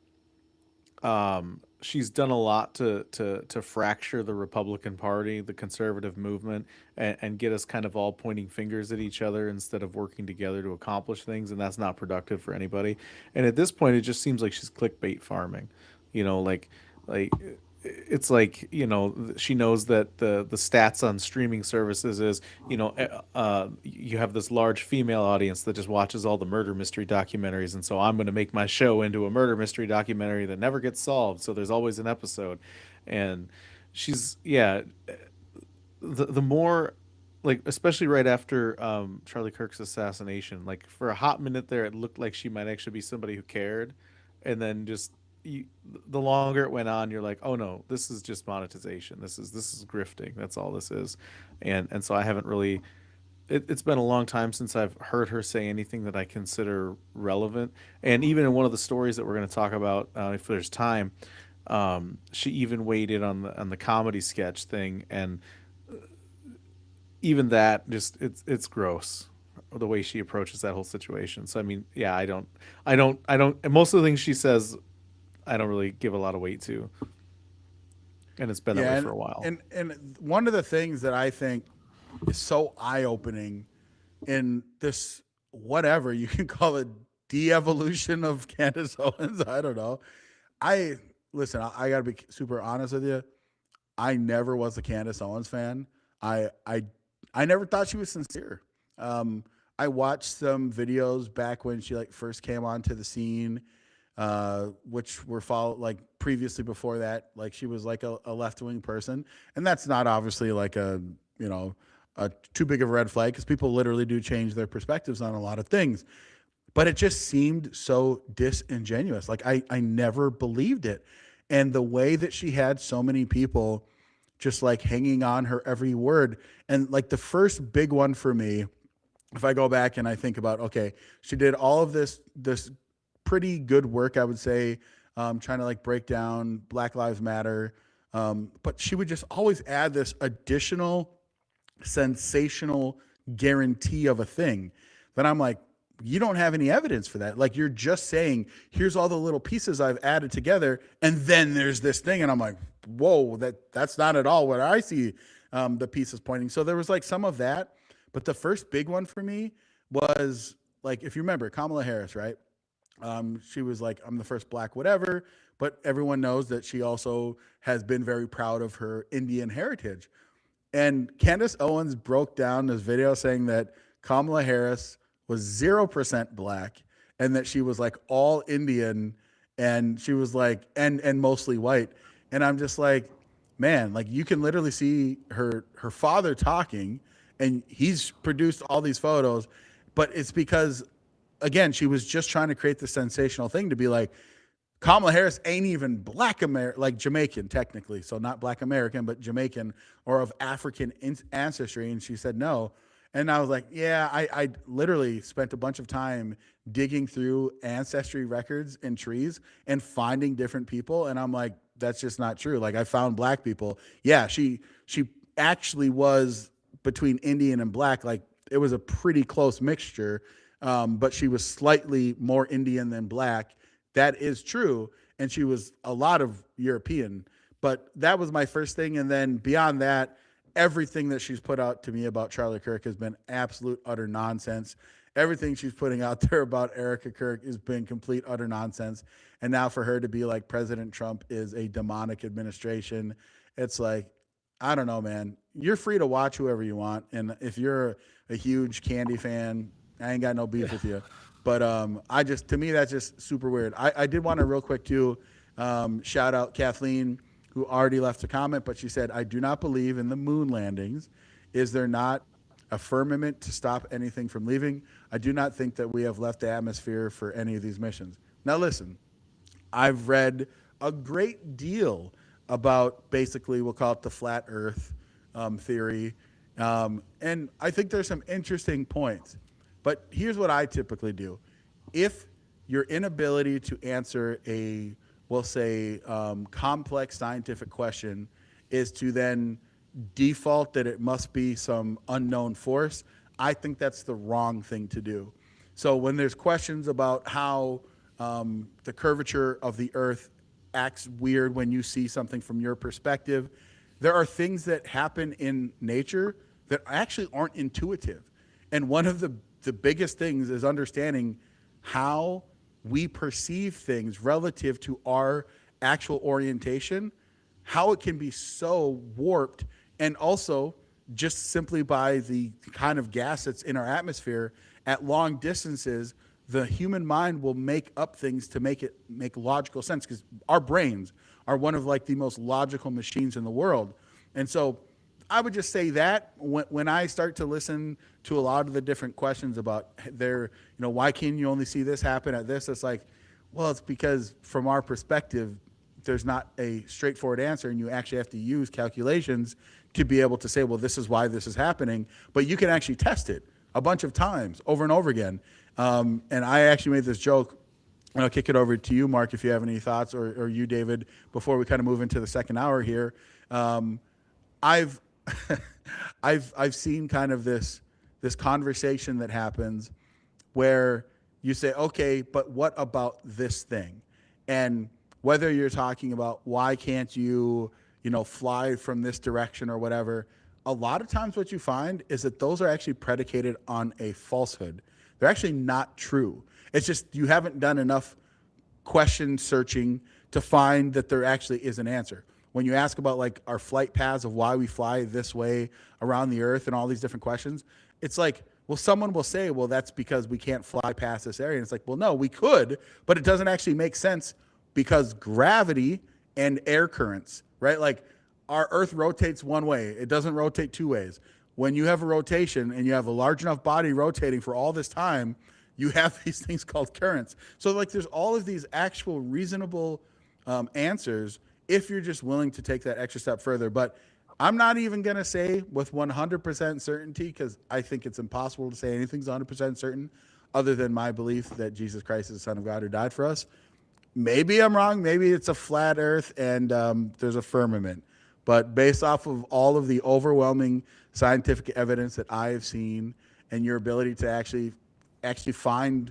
she's done a lot to fracture the Republican Party, the conservative movement, and get us kind of all pointing fingers at each other instead of working together to accomplish things, and that's not productive for anybody. And at this point, it just seems like she's clickbait farming, like it's like, she knows that the stats on streaming services is, you have this large female audience that just watches all the murder mystery documentaries, and so I'm going to make my show into a murder mystery documentary that never gets solved, so there's always an episode. And she's, yeah, the more, like, especially right after Charlie Kirk's assassination, like for a hot minute there it looked like she might actually be somebody who cared, and then just the longer it went on, you're like, oh no, this is just monetization. This is grifting. That's all this is. And so I haven't really. It's been a long time since I've heard her say anything that I consider relevant. And even in one of the stories that we're going to talk about, if there's time, she even weighed in on the comedy sketch thing, and even that just it's gross the way she approaches that whole situation. So I mean, yeah, and most of the things she says I don't really give a lot of weight to, and it's been that way for a while. And one of the things that I think is so eye opening in this, whatever you can call it, de-evolution of Candace Owens. I don't know. I got to be super honest with you. I never was a Candace Owens fan. I never thought she was sincere. I watched some videos back when she like first came onto the scene, which were followed like previously before that, like she was like a left-wing person. And that's not obviously like a too big of a red flag, because people literally do change their perspectives on a lot of things. But it just seemed so disingenuous. Like I never believed it. And the way that she had so many people just like hanging on her every word. And like the first big one for me, if I go back and I think about, okay, she did all of this pretty good work, I would say, trying to like break down Black Lives Matter. But she would just always add this additional sensational guarantee of a thing that I'm like, you don't have any evidence for that. Like you're just saying, here's all the little pieces I've added together, and then there's this thing. And I'm like, whoa, that's not at all what I see the pieces pointing. So there was like some of that. But the first big one for me was like, if you remember Kamala Harris, right? She was like, I'm the first black whatever, but everyone knows that she also has been very proud of her Indian heritage. And Candace Owens broke down this video saying that Kamala Harris was 0% black and that she was like all Indian, and she was like and mostly white. And I'm just like, man, like you can literally see her father talking, and he's produced all these photos, but it's because again, she was just trying to create this sensational thing to be like, Kamala Harris ain't even black American, like Jamaican technically, so not black American, but Jamaican or of African ancestry. And she said no. And I was like, yeah, I literally spent a bunch of time digging through ancestry records and trees and finding different people. And I'm like, that's just not true. Like I found black people. Yeah, she actually was between Indian and black. Like it was a pretty close mixture, but she was slightly more Indian than black. That is true. And she was a lot of European. But that was my first thing. And then beyond that, everything that she's put out to me about Charlie Kirk has been absolute, utter nonsense. Everything she's putting out there about Erica Kirk has been complete, utter nonsense. And now for her to be like President Trump is a demonic administration, it's like, I don't know, man. You're free to watch whoever you want. And if you're a huge Candy fan, I ain't got no beef with you. But to me, that's just super weird. I did want to real quick too, shout out Kathleen, who already left a comment, but she said, I do not believe in the moon landings. Is there not a firmament to stop anything from leaving? I do not think that we have left the atmosphere for any of these missions. Now listen, I've read a great deal about basically, we'll call it the flat earth theory. And I think there's some interesting points. But here's what I typically do. If your inability to answer a, we'll say, complex scientific question is to then default that it must be some unknown force, I think that's the wrong thing to do. So when there's questions about how the curvature of the earth acts weird when you see something from your perspective, there are things that happen in nature that actually aren't intuitive. And one of the biggest things is understanding how we perceive things relative to our actual orientation, how it can be so warped, and also just simply by the kind of gas that's in our atmosphere at long distances, the human mind will make up things to make it make logical sense, because our brains are one of like the most logical machines in the world. And so I would just say that when I start to listen to a lot of the different questions about why can you only see this happen at this? It's like, well, it's because from our perspective, there's not a straightforward answer, and you actually have to use calculations to be able to say, well, this is why this is happening. But you can actually test it a bunch of times over and over again. And I actually made this joke, and I'll kick it over to you, Mark, if you have any thoughts, or you, David, before we kind of move into the second hour here. I've seen kind of this conversation that happens where you say, okay, but what about this thing? And whether you're talking about why can't you fly from this direction or whatever, a lot of times what you find is that those are actually predicated on a falsehood. They're actually not true. It's just you haven't done enough question searching to find that there actually is an answer. When you ask about like our flight paths of why we fly this way around the earth and all these different questions, it's like, well, someone will say, well, that's because we can't fly past this area. And it's like, well, no, we could, but it doesn't actually make sense because gravity and air currents, right? Like our earth rotates one way. It doesn't rotate two ways. When you have a rotation and you have a large enough body rotating for all this time, you have these things called currents. So like there's all of these actual reasonable answers if you're just willing to take that extra step further. But I'm not even going to say with 100% certainty, because I think it's impossible to say anything's 100% certain other than my belief that Jesus Christ is the Son of God who died for us. Maybe I'm wrong. Maybe it's a flat earth and there's a firmament. But based off of all of the overwhelming scientific evidence that I have seen and your ability to actually find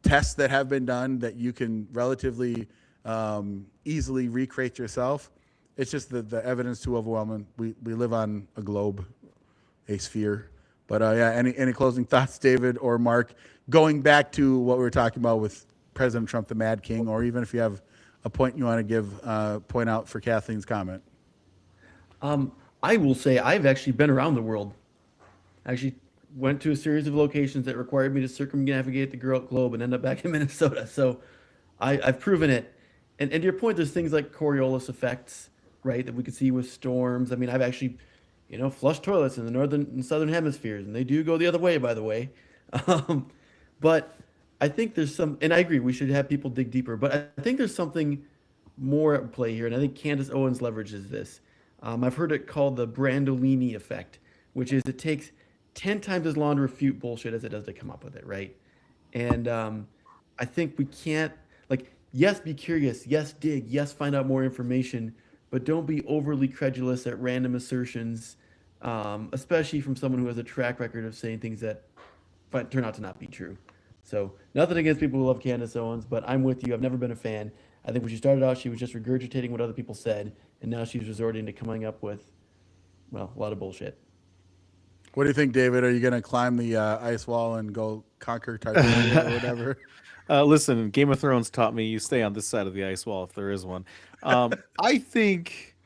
tests that have been done that you can relatively easily recreate yourself, it's just the evidence too overwhelming. We live on a globe, a sphere. But yeah, any closing thoughts, David or Mark, going back to what we were talking about with President Trump the Mad King, or even if you have a point you want to give, point out for Kathleen's comment. I will say I've actually been around the world. I actually went to a series of locations that required me to circumnavigate the globe and end up back in Minnesota. So I've proven it. And to your point, there's things like Coriolis effects, right, that we could see with storms. I mean, I've actually, flushed toilets in the northern and southern hemispheres, and they do go the other way, by the way. Um, but I think there's some, and I agree, we should have people dig deeper. But I think there's something more at play here, and I think Candace Owens leverages this. I've heard it called the Brandolini effect, which is it takes 10 times as long to refute bullshit as it does to come up with it, right? And I think we can't, like, yes, be curious, yes, dig, yes, find out more information, but don't be overly credulous at random assertions, especially from someone who has a track record of saying things that turn out to not be true. So nothing against people who love Candace Owens, but I'm with you. I've never been a fan. I think when she started out, she was just regurgitating what other people said, and now she's resorting to coming up with, well, a lot of bullshit. What do you think, David? Are you going to climb the ice wall and go conquer Tartaria or whatever? Listen, Game of Thrones taught me you stay on this side of the ice wall if there is one. I think,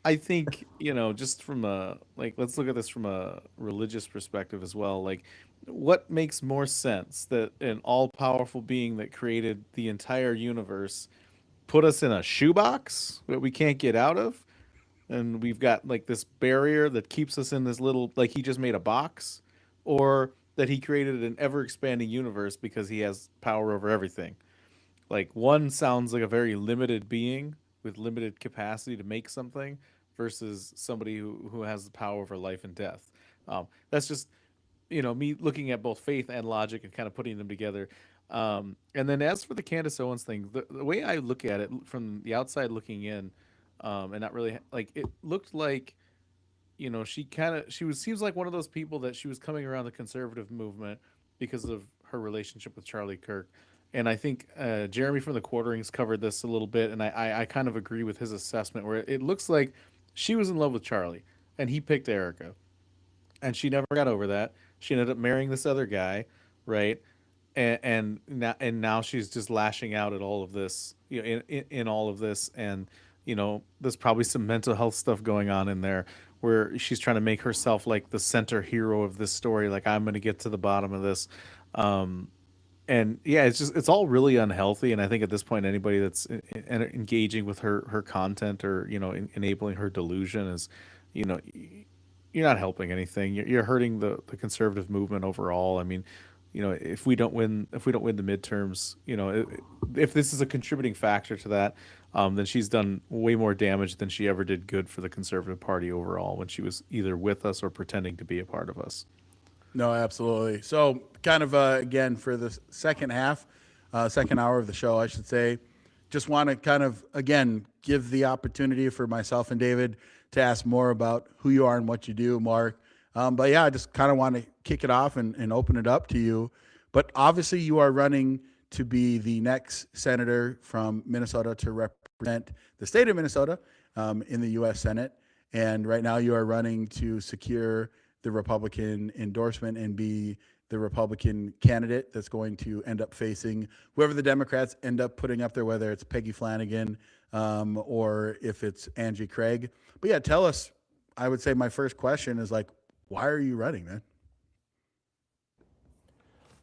just from let's look at this from a religious perspective as well. Like, what makes more sense, that an all-powerful being that created the entire universe put us in a shoebox that we can't get out of, and we've got like this barrier that keeps us in this little, like he just made a box, or that he created an ever-expanding universe because he has power over everything? Like, one sounds like a very limited being with limited capacity to make something versus somebody who has the power over life and death. That's just, me looking at both faith and logic and kind of putting them together. And then as for the Candace Owens thing, the way I look at it from the outside looking in, and not really, like, it looked like, seems like one of those people that she was coming around the conservative movement because of her relationship with Charlie Kirk. And I think Jeremy from the Quarterings covered this a little bit, and I kind of agree with his assessment, where it looks like she was in love with Charlie, and he picked Erica, and she never got over that. She ended up marrying this other guy, right? And now she's just lashing out at all of this, in all of this, and there's probably some mental health stuff going on in there where she's trying to make herself like the center hero of this story. Like, I'm going to get to the bottom of this. And yeah, it's all really unhealthy. And I think at this point, anybody that's engaging with her content, or, enabling her delusion is, you're not helping anything. You're hurting the conservative movement overall. I mean, if we don't win the midterms, if this is a contributing factor to that, then she's done way more damage than she ever did good for the Conservative Party overall, when she was either with us or pretending to be a part of us. No, absolutely. So kind of, again, for the second hour of the show, I should say, just want to kind of, again, give the opportunity for myself and David to ask more about who you are and what you do, Mark. But yeah, I just kind of want to kick it off and open it up to you. But obviously you are running to be the next senator from Minnesota to represent the state of Minnesota in the U.S. Senate. And right now you are running to secure the Republican endorsement and be the Republican candidate that's going to end up facing whoever the Democrats end up putting up there, whether it's Peggy Flanagan or if it's Angie Craig. But yeah, tell us, I would say my first question is, like, why are you running, man?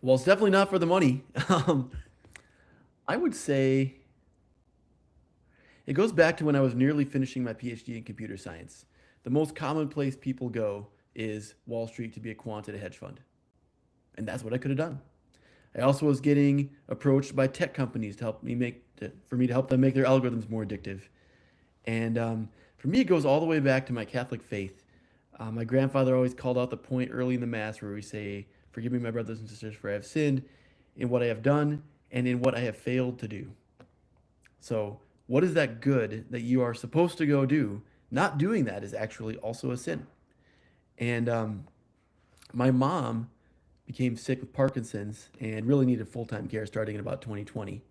Well, it's definitely not for the money. I would say it goes back to when I was nearly finishing my PhD in computer science. The most common place people go is Wall Street to be a quant at a hedge fund. And that's what I could have done. I also was getting approached by tech companies to help them make their algorithms more addictive. And for me, it goes all the way back to my Catholic faith. My grandfather always called out the point early in the Mass where we say, "Forgive me, my brothers and sisters, for I have sinned in what I have done and in what I have failed to do." So what is that good that you are supposed to go do? Not doing that is actually also a sin. And my mom became sick with Parkinson's and really needed full-time care starting in about 2020.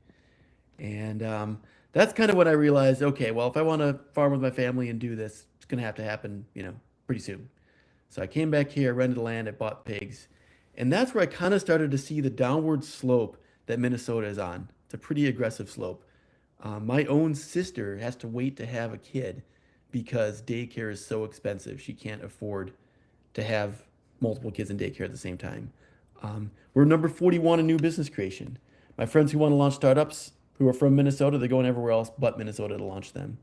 And that's kind of when I realized, okay, well, if I want to farm with my family and do this, it's going to have to happen, pretty soon. So I came back here, rented land, I bought pigs. And that's where I kind of started to see the downward slope that Minnesota is on. It's It's a pretty aggressive slope. My own sister has to wait to have a kid because daycare is so expensive. She can't afford to have multiple kids in daycare at the same time. We're number 41 in new business creation. My friends who want to launch startups who are from Minnesota, they're going everywhere else but Minnesota to launch them.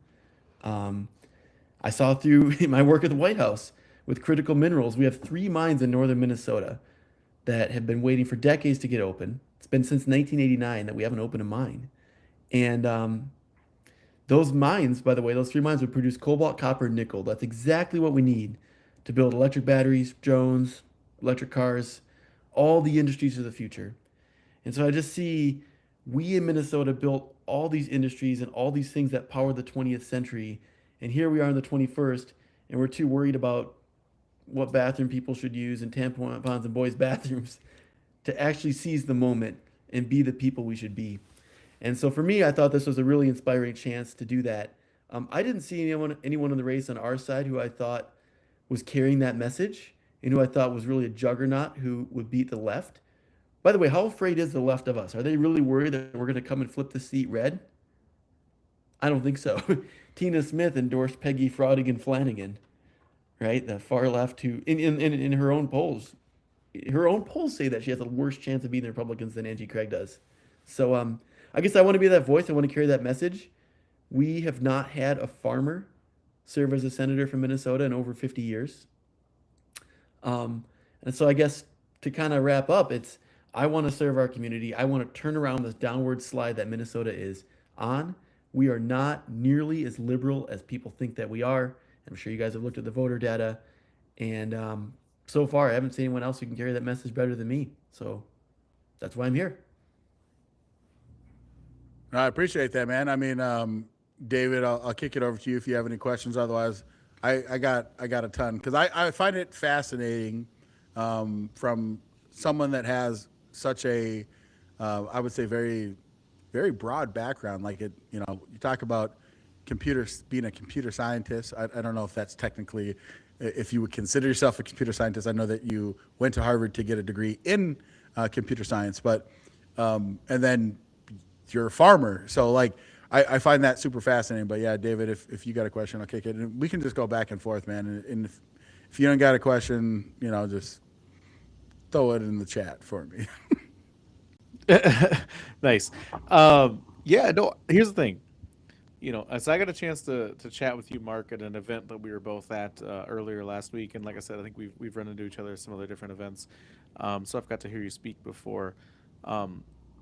I saw through my work at the White House with critical minerals, we have 3 mines in northern Minnesota that have been waiting for decades to get open. It's been since 1989 that we haven't opened a mine. And those mines, by the way, those 3 mines would produce cobalt, copper, and nickel. That's exactly what we need to build electric batteries, drones, electric cars, all the industries of the future. And so I just see we in Minnesota built all these industries and all these things that power the 20th century. And here we are in the 21st, and we're too worried about what bathroom people should use and tampons in boys' bathrooms to actually seize the moment and be the people we should be. And so for me, I thought this was a really inspiring chance to do that. I didn't see anyone in the race on our side who I thought was carrying that message and who I thought was really a juggernaut who would beat the left. By the way, how afraid is the left of us? Are they really worried that we're going to come and flip the seat red? I don't think so. Tina Smith endorsed Peggy Fraudigan Flanagan, right? The far left who, in her own polls say that she has a worse chance of beating the Republicans than Angie Craig does. So I guess I want to be that voice. I want to carry that message. We have not had a farmer serve as a senator from Minnesota in over 50 years. And so I guess to kind of wrap up, I want to serve our community. I want to turn around this downward slide that Minnesota is on. We are not nearly as liberal as people think that we are. I'm sure you guys have looked at the voter data. And so far, I haven't seen anyone else who can carry that message better than me. So that's why I'm here. I appreciate that, man. I mean, David, I'll kick it over to you if you have any questions. Otherwise, I got a ton because I find it fascinating from someone that has such a I would say very, very broad background. Like you talk about computers, being a computer scientist. I don't know if that's technically, if you would consider yourself a computer scientist. I know that you went to Harvard to get a degree in computer science, but and then you're a farmer. So like, I find that super fascinating. But yeah, David, if you got a question, I'll kick it. And we can just go back and forth, man. And if you don't got a question, just throw it in the chat for me. Nice. Yeah, no, here's the thing. As I got a chance to chat with you, Mark, at an event that we were both at earlier last week. And like I said, I think we've run into each other at some other different events. So I've got to hear you speak before.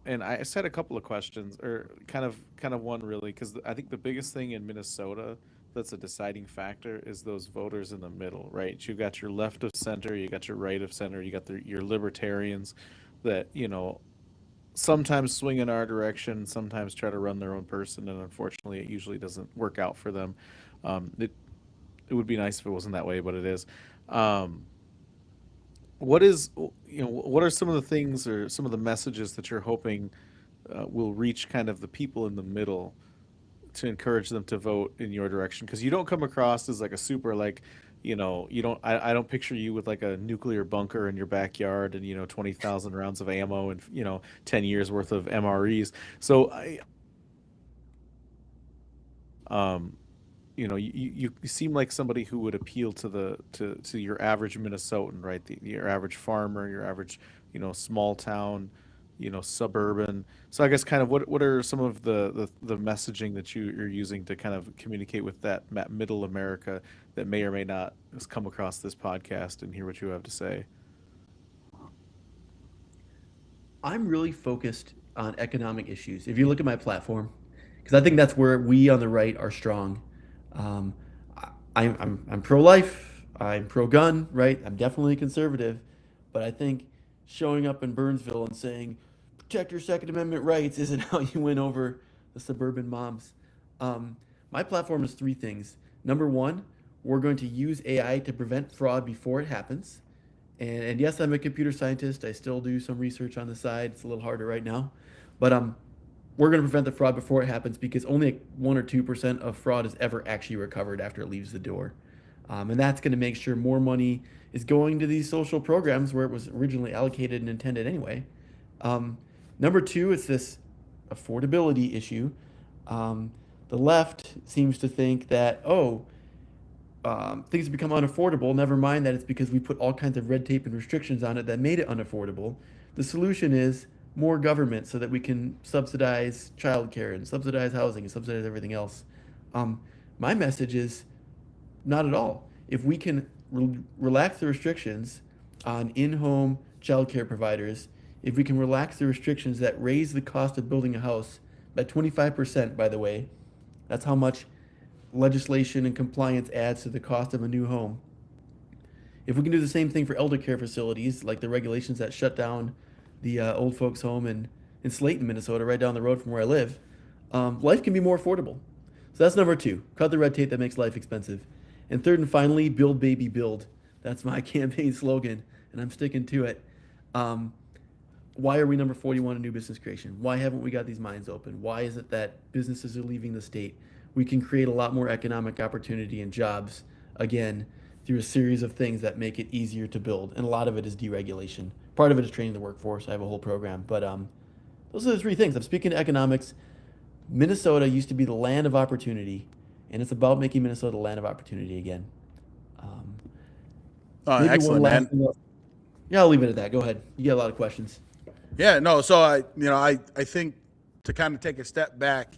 And I said a couple of questions, or kind of one really, because I think the biggest thing in Minnesota that's a deciding factor is those voters in the middle, right? You've got your left of center, you got your right of center, you got your libertarians that, sometimes swing in our direction, sometimes try to run their own person, and unfortunately, it usually doesn't work out for them. It would be nice if it wasn't that way, but it is. What are some of the things or some of the messages that you're hoping will reach kind of the people in the middle to encourage them to vote in your direction? Because you don't come across as like a super I don't picture you with like a nuclear bunker in your backyard and 20,000 rounds of ammo and 10 years worth of MREs. So you seem like somebody who would appeal to your average Minnesotan, right? Your average farmer, your average, small town, suburban. So I guess kind of what are some of the messaging that you're using to kind of communicate with that middle America that may or may not has come across this podcast and hear what you have to say? I'm really focused on economic issues. If you look at my platform, because I think that's where we on the right are strong. I'm pro-life, I'm pro-gun, right? I'm definitely conservative, but I think showing up in Burnsville and saying, protect your Second Amendment rights isn't how you win over the suburban moms. My platform is 3 things. Number 1, we're going to use AI to prevent fraud before it happens. And yes, I'm a computer scientist. I still do some research on the side. It's a little harder right now. But we're going to prevent the fraud before it happens because only 1 or 2% of fraud is ever actually recovered after it leaves the door. And that's going to make sure more money is going to these social programs where it was originally allocated and intended anyway. Number 2, it's this affordability issue. The left seems to think that, things have become unaffordable. Never mind that it's because we put all kinds of red tape and restrictions on it that made it unaffordable. The solution is more government so that we can subsidize childcare and subsidize housing and subsidize everything else. My message is not at all. If we can relax the restrictions on in-home childcare providers, if we can relax the restrictions that raise the cost of building a house by 25%, by the way, that's how much legislation and compliance adds to the cost of a new home. If we can do the same thing for elder care facilities, like the regulations that shut down the old folks home in Slayton, Minnesota, right down the road from where I live, life can be more affordable. So that's number 2, cut the red tape that makes life expensive. And third and finally, build, baby, build. That's my campaign slogan, and I'm sticking to it. Why are we number 41 in new business creation? Why haven't we got these mines open? Why is it that businesses are leaving the state? We can create a lot more economic opportunity and jobs, again, through a series of things that make it easier to build. And a lot of it is deregulation. Part of it is training the workforce. I have a whole program. But those are the 3 things. I'm speaking to economics. Minnesota used to be the land of opportunity, and it's about making Minnesota the land of opportunity again. Excellent, man. Yeah, I'll leave it at that. Go ahead. You got a lot of questions. Yeah, no. So I think to kind of take a step back,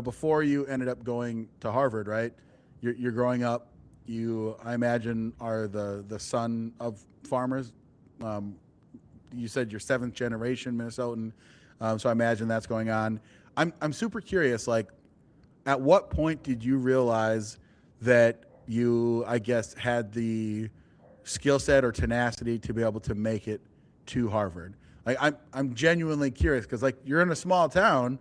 before you ended up going to Harvard, right? You're growing up. You, I imagine, are the son of farmers. You said you're 7th generation Minnesotan, so I imagine that's going on. I'm super curious. Like, at what point did you realize that you, I guess, had the skill set or tenacity to be able to make it to Harvard? Like, I'm genuinely curious because, like, you're in a small town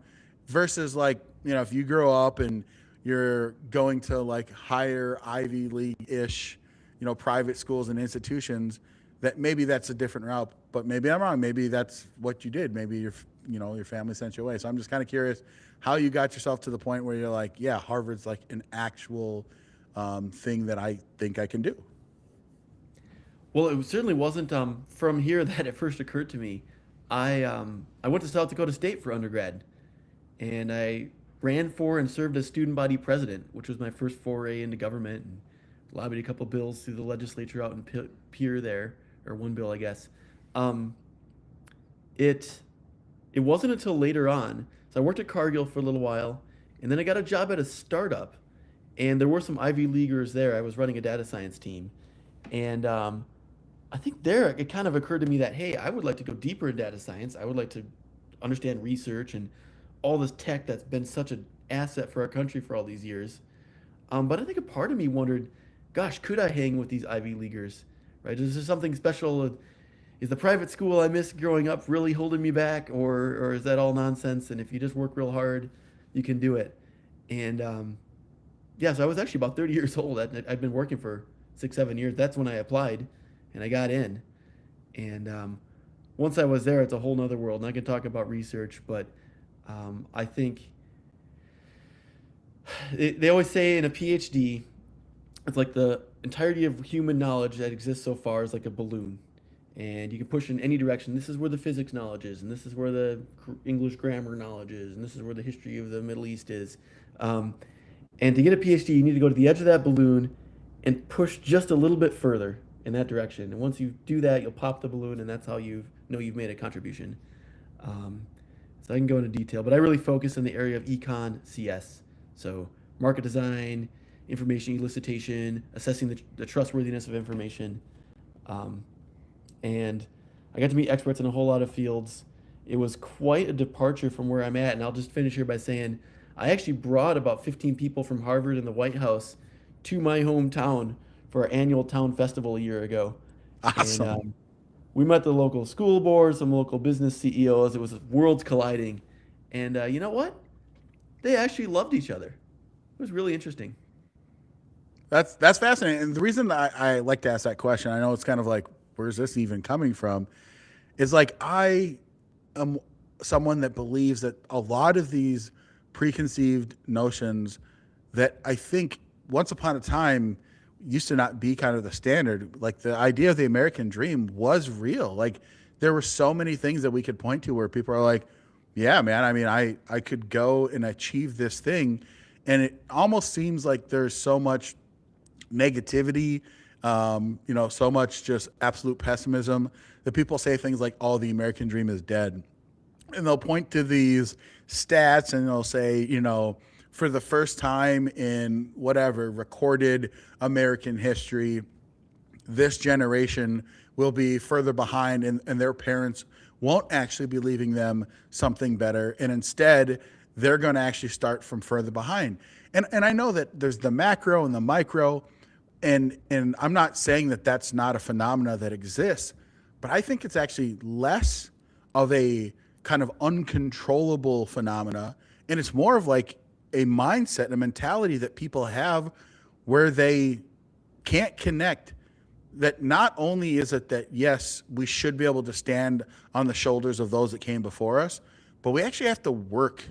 versus, like, if you grow up and you're going to, like, higher Ivy League-ish, private schools and institutions, that maybe that's a different route, but maybe I'm wrong. Maybe that's what you did. Maybe your family sent you away. So I'm just kind of curious how you got yourself to the point where you're like, yeah, Harvard's like an actual thing that I think I can do. Well, it certainly wasn't from here that it first occurred to me. I went to South Dakota State for undergrad, and I ran for and served as student body president, which was my first foray into government, and lobbied a couple bills through the legislature out in Pierre there, or one bill, I guess. It wasn't until later on. So I worked at Cargill for a little while, and then I got a job at a startup, and there were some Ivy Leaguers there. I was running a data science team, and I think there it kind of occurred to me that, hey, I would like to go deeper in data science. I would like to understand research and all this tech that's been such an asset for our country for all these years. But I think a part of me wondered, gosh, could I hang with these Ivy Leaguers, right? Is there something special? Is the private school I missed growing up really holding me back, or is that all nonsense? And if you just work real hard, you can do it. And so I was actually about 30 years old. I'd been working for 6-7 years. That's when I applied, and I got in. And once I was there, it's a whole nother world. And I can talk about research, but I think they always say in a PhD, it's like the entirety of human knowledge that exists so far is like a balloon. And you can push in any direction. This is where the physics knowledge is, and this is where the English grammar knowledge is, and this is where the history of the Middle East is. And to get a PhD, you need to go to the edge of that balloon and push just a little bit further in that direction. And once you do that, you'll pop the balloon, and that's how you know you've made a contribution. So I can go into detail, but I really focus in the area of econ CS. So market design, information elicitation, assessing the trustworthiness of information. And I got to meet experts in a whole lot of fields. It was quite a departure from where I'm at, and I'll just finish here by saying I actually brought about 15 people from Harvard and the White House to my hometown for our annual town festival a year ago. Awesome. And, we met the local school board, some local business CEOs. It was worlds colliding. And you know what? They actually loved each other. It was really interesting. That's fascinating. And the reason I like to ask that question, I know it's kind of like, where's this even coming from? Is like, I am someone that believes that a lot of these preconceived notions that I think once upon a time used to not be kind of the standard. Like, the idea of the American dream was real. Like, there were so many things that we could point to where people are like, yeah, man, I mean, I could go and achieve this thing, and it almost seems like there's so much negativity, so much just absolute pessimism that people say things like, "Oh, the American dream is dead," and they'll point to these stats and they'll say, for the first time in whatever recorded American history, this generation will be further behind, and their parents won't actually be leaving them something better. And instead, they're going to actually start from further behind. And I know that there's the macro and the micro, and I'm not saying that that's not a phenomena that exists, but I think it's actually less of a kind of uncontrollable phenomena, and it's more of like a mindset and a mentality that people have where they can't connect that not only is it that, yes, we should be able to stand on the shoulders of those that came before us, but we actually have to work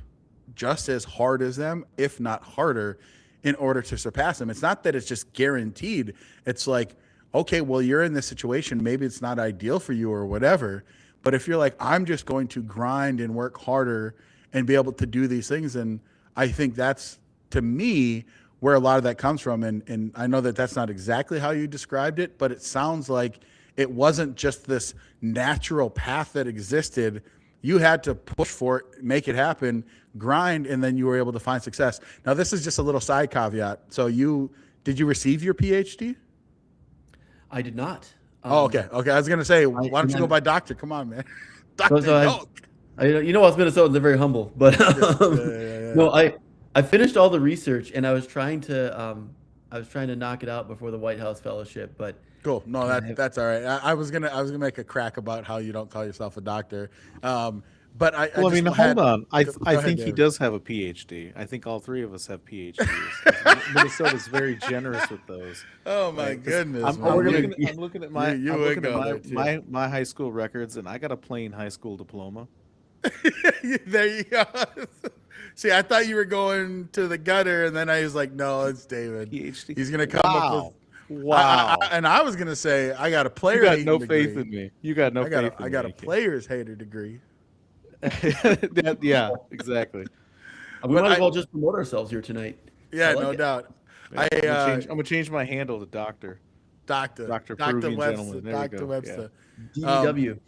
just as hard as them, if not harder, in order to surpass them. It's not that it's just guaranteed. It's like, okay, well, you're in this situation. Maybe it's not ideal for you or whatever. But if you're like, I'm just going to grind and work harder and be able to do these things, and I think that's, to me, where a lot of that comes from. And I know that that's not exactly how you described it, but it sounds like it wasn't just this natural path that existed. You had to push for it, make it happen, grind, and then you were able to find success. Now, this is just a little side caveat. So did you receive your PhD? I did not. Oh, okay. I was going to say, why don't you go by doctor? Come on, man. Doctor, us Minnesotans are very humble, but no, I finished all the research and I was trying to knock it out before the White House Fellowship, but cool. No, that's all right. I was gonna make a crack about how you don't call yourself a doctor, but hold on. I think he David. does have a PhD. I think all three of us have PhDs. Minnesota's very generous with those. Oh my goodness! I'm looking at my high school records, and I got a plain high school diploma. There you go. See, I thought you were going to the gutter, and then I was like, no, it's David. PhD. He's gonna come up with. Wow. And I was gonna say, I got a player. You got no degree. faith in me. You got no faith in me. I got a player's hater degree. Yeah, exactly. We might as well just promote ourselves here tonight. Yeah, no doubt. I'm gonna change my handle to Doctor Peruvian Webster. Gentleman. There Dr. Webster. DW.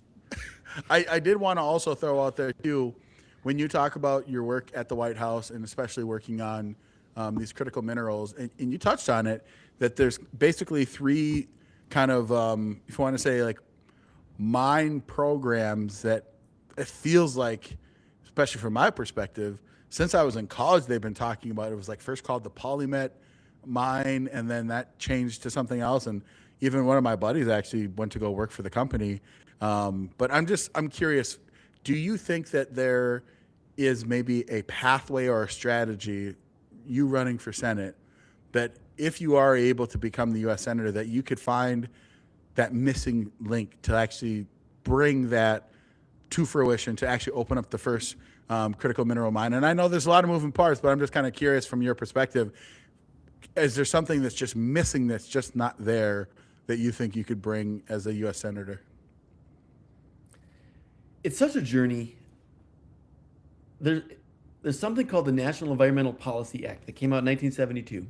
I did want to also throw out there too, when you talk about your work at the White House and especially working on these critical minerals, and you touched on it, that there's basically three kind of, if you want to say like mine programs that it feels like, especially from my perspective, since I was in college, they've been talking about it. It was like first called the Polymet mine, and then that changed to something else. And even one of my buddies actually went to go work for the company. But I'm curious, do you think that there is maybe a pathway or a strategy, you running for Senate, that if you are able to become the U.S. Senator, that you could find that missing link to actually bring that to fruition, to actually open up the first critical mineral mine? And I know there's a lot of moving parts, but I'm just kind of curious from your perspective, is there something that's just missing, that's just not there, that you think you could bring as a U.S. Senator? It's such a journey. There's something called the National Environmental Policy Act that came out in 1972,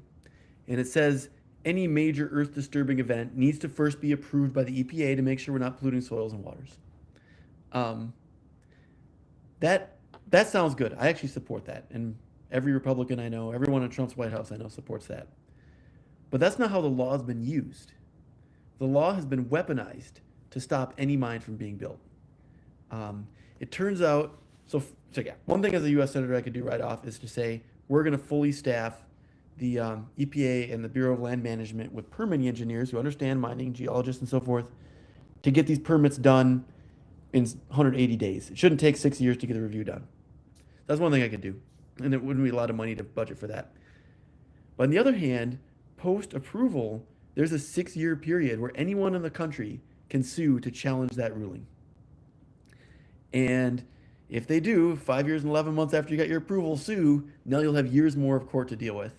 and it says any major earth-disturbing event needs to first be approved by the EPA to make sure we're not polluting soils and waters. That sounds good. I actually support that, and every Republican I know, everyone in Trump's White House I know supports that. But that's not how the law has been used. The law has been weaponized to stop any mine from being built. It turns out, so yeah, one thing as a U.S. Senator I could do right off is to say, we're going to fully staff the EPA and the Bureau of Land Management with permitting engineers who understand mining, geologists, and so forth, to get these permits done in 180 days. It shouldn't take 6 years to get the review done. That's one thing I could do, and it wouldn't be a lot of money to budget for that. But on the other hand, post-approval, there's a 6-year period where anyone in the country can sue to challenge that ruling. And if they do, 5 years and 11 months after you got your approval, sue, now you'll have years more of court to deal with.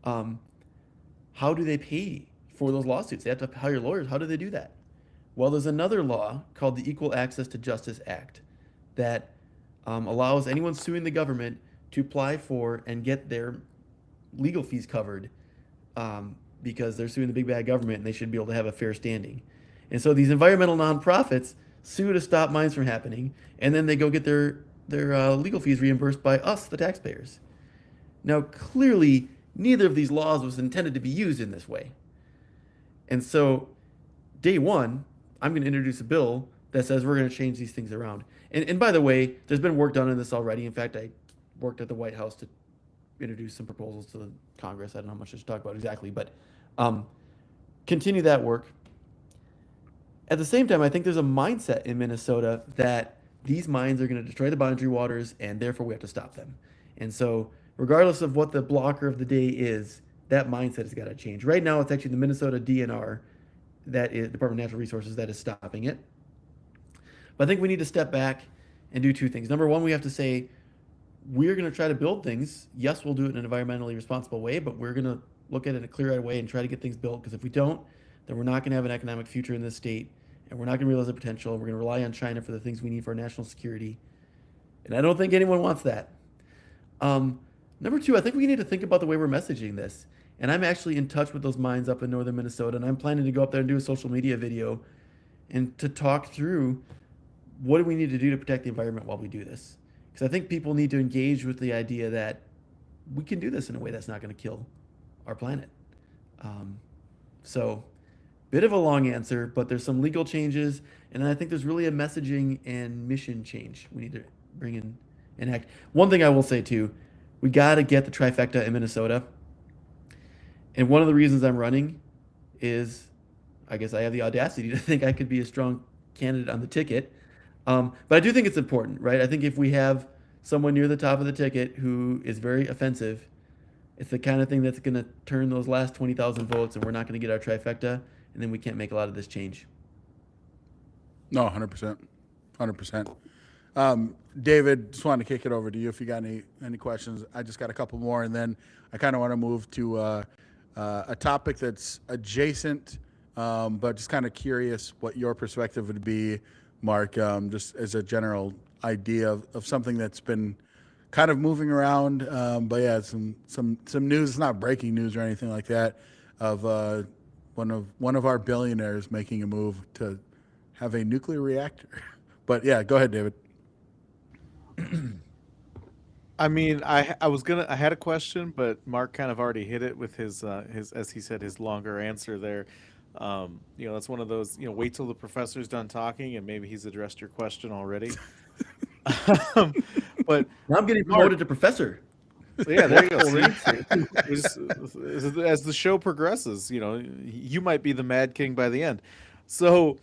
How do they pay for those lawsuits? They have to hire lawyers. How do they do that? Well, there's another law called the Equal Access to Justice Act that allows anyone suing the government to apply for and get their legal fees covered, because they're suing the big bad government and they should be able to have a fair standing. And so these environmental nonprofits sue to stop mines from happening, and then they go get their legal fees reimbursed by us, the taxpayers. Now, clearly, neither of these laws was intended to be used in this way. And so, day one, I'm going to introduce a bill that says we're going to change these things around. And by the way, there's been work done on this already. In fact, I worked at the White House to introduce some proposals to the Congress. I don't know how much to talk about exactly, but continue that work. At the same time, I think there's a mindset in Minnesota that these mines are going to destroy the boundary waters, and therefore we have to stop them. And so, regardless of what the blocker of the day is, that mindset has got to change. Right now, it's actually the Minnesota DNR, that is Department of Natural Resources, that is stopping it. But I think we need to step back and do two things. Number one, we have to say, we're going to try to build things. Yes, we'll do it in an environmentally responsible way, but we're going to look at it in a clear-eyed way and try to get things built, because if we don't, then we're not going to have an economic future in this state, and we're not going to realize the potential. We're going to rely on China for the things we need for our national security. And I don't think anyone wants that. Number two, I think we need to think about the way we're messaging this. And I'm actually in touch with those mines up in northern Minnesota, and I'm planning to go up there and do a social media video and to talk through what do we need to do to protect the environment while we do this. Because I think people need to engage with the idea that we can do this in a way that's not going to kill our planet. So, bit of a long answer, but there's some legal changes, and I think there's really a messaging and mission change we need to bring in and act. One thing I will say too, we got to get the trifecta in Minnesota. And one of the reasons I'm running is, I guess I have the audacity to think I could be a strong candidate on the ticket. But I do think it's important, right? I think if we have someone near the top of the ticket who is very offensive, it's the kind of thing that's going to turn those last 20,000 votes, and we're not going to get our trifecta, and then we can't make a lot of this change. No, 100%. 100%. David, just wanted to kick it over to you if you got any questions. I just got a couple more, and then I kind of want to move to a topic that's adjacent, but just kind of curious what your perspective would be, Mark, just as a general idea of something that's been kind of moving around. But yeah, some news. It's not breaking news or anything like that. Of one of our billionaires making a move to have a nuclear reactor. But yeah, go ahead, David. I mean, I had a question, but Mark kind of already hit it with his as he said, his longer answer there. That's one of those, wait till the professor's done talking and maybe he's addressed your question already. But now I'm getting promoted to professor. So yeah, there you go. As the show progresses, you might be the Mad King by the end. So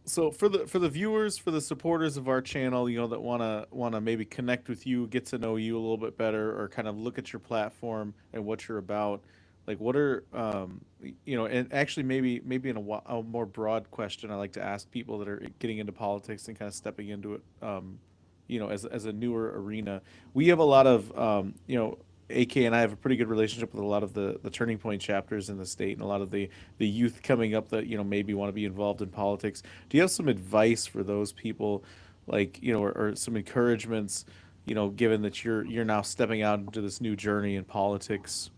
for the viewers, for the supporters of our channel, that wanna maybe connect with you, get to know you a little bit better, or kind of look at your platform and what you're about. Like, what are and actually maybe in a more broad question, I like to ask people that are getting into politics and kind of stepping into it, as a newer arena. We have a lot of AK and I have a pretty good relationship with a lot of the Turning Point chapters in the state, and a lot of the youth coming up that maybe want to be involved in politics. Do you have some advice for those people, like or some encouragements, given that you're now stepping out into this new journey in politics,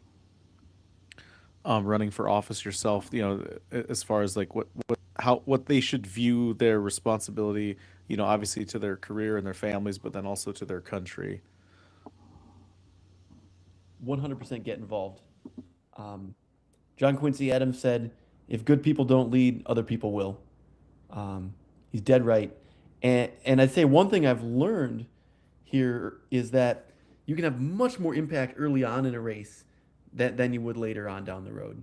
running for office yourself, as far as like what they should view their responsibility, obviously to their career and their families, but then also to their country. 100% get involved. John Quincy Adams said, if good people don't lead, other people will. He's dead right. And I'd say one thing I've learned here is that you can have much more impact early on in a race than you would later on down the road.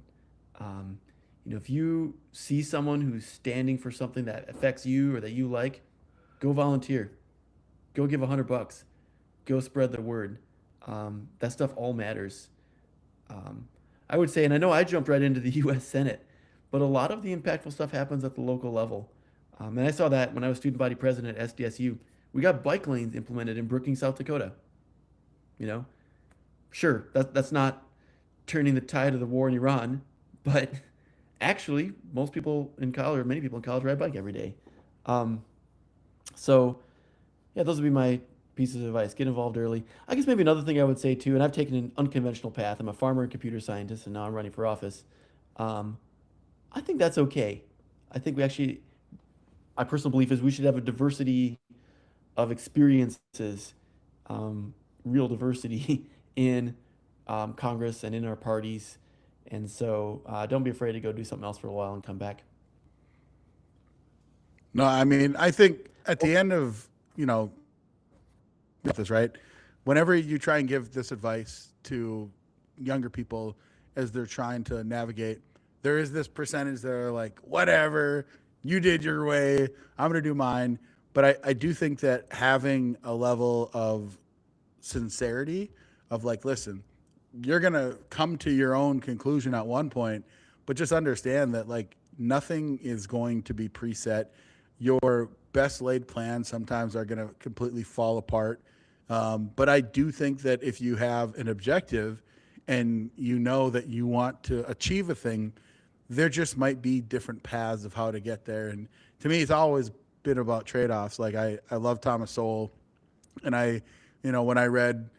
If you see someone who's standing for something that affects you or that you like, go volunteer. Go give $100. Go spread the word. That stuff all matters. I would say, and I know I jumped right into the U.S. Senate, but a lot of the impactful stuff happens at the local level. And I saw that when I was student body president at SDSU. We got bike lanes implemented in Brookings, South Dakota. Sure, that's not turning the tide of the war in Iran, but actually, most people in college, or many people in college, ride a bike every day. So, Yeah, those would be my pieces of advice. Get involved early. I guess maybe another thing I would say too, and I've taken an unconventional path. I'm a farmer and computer scientist, and now I'm running for office. Um, I think that's okay. I think we actually, my personal belief is we should have a diversity of experiences, real diversity in Congress and in our parties. And so don't be afraid to go do something else for a while and come back. No, I mean, I think at the end of, this, right? Whenever you try and give this advice to younger people as they're trying to navigate, there is this percentage that are like, whatever, you did your way, I'm going to do mine. But I do think that having a level of sincerity of like, listen, you're going to come to your own conclusion at one point, but just understand that like nothing is going to be preset. Your best laid plans sometimes are going to completely fall apart. But I do think that if you have an objective and you know that you want to achieve a thing, there just might be different paths of how to get there. And to me, it's always been about trade-offs. Like I love Thomas Sowell, and when I read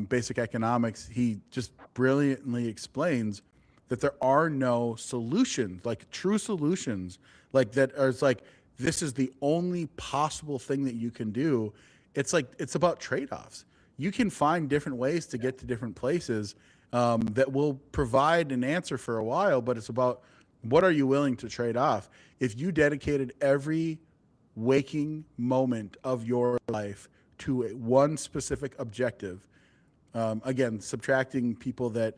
Basic Economics, he just brilliantly explains that there are no solutions, like true solutions, like that are like, this is the only possible thing that you can do. It's like, it's about trade-offs. You can find different ways to get to different places that will provide an answer for a while, but it's about what are you willing to trade off? If you dedicated every waking moment of your life to one specific objective, again, subtracting people that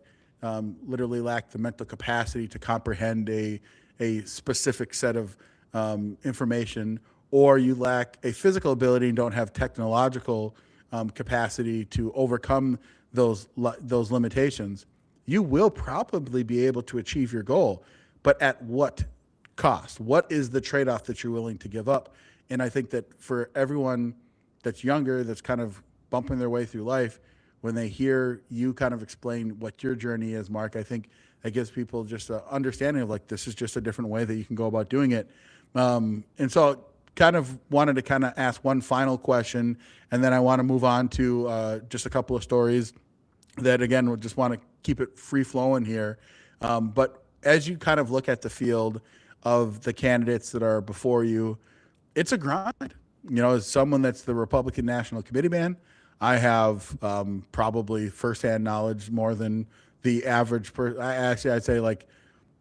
literally lack the mental capacity to comprehend a specific set of information, or you lack a physical ability and don't have technological capacity to overcome those limitations, you will probably be able to achieve your goal. But at what cost? What is the trade-off that you're willing to give up? And I think that for everyone that's younger, that's kind of bumping their way through life, when they hear you kind of explain what your journey is, Mark, I think it gives people just an understanding of like, this is just a different way that you can go about doing it. And so kind of wanted to kind of ask one final question, and then I want to move on to just a couple of stories that, again, we just want to keep it free flowing here. But as you kind of look at the field of the candidates that are before you, it's a grind. As someone that's the Republican National Committee man, I have probably firsthand knowledge more than the average person. I'd say like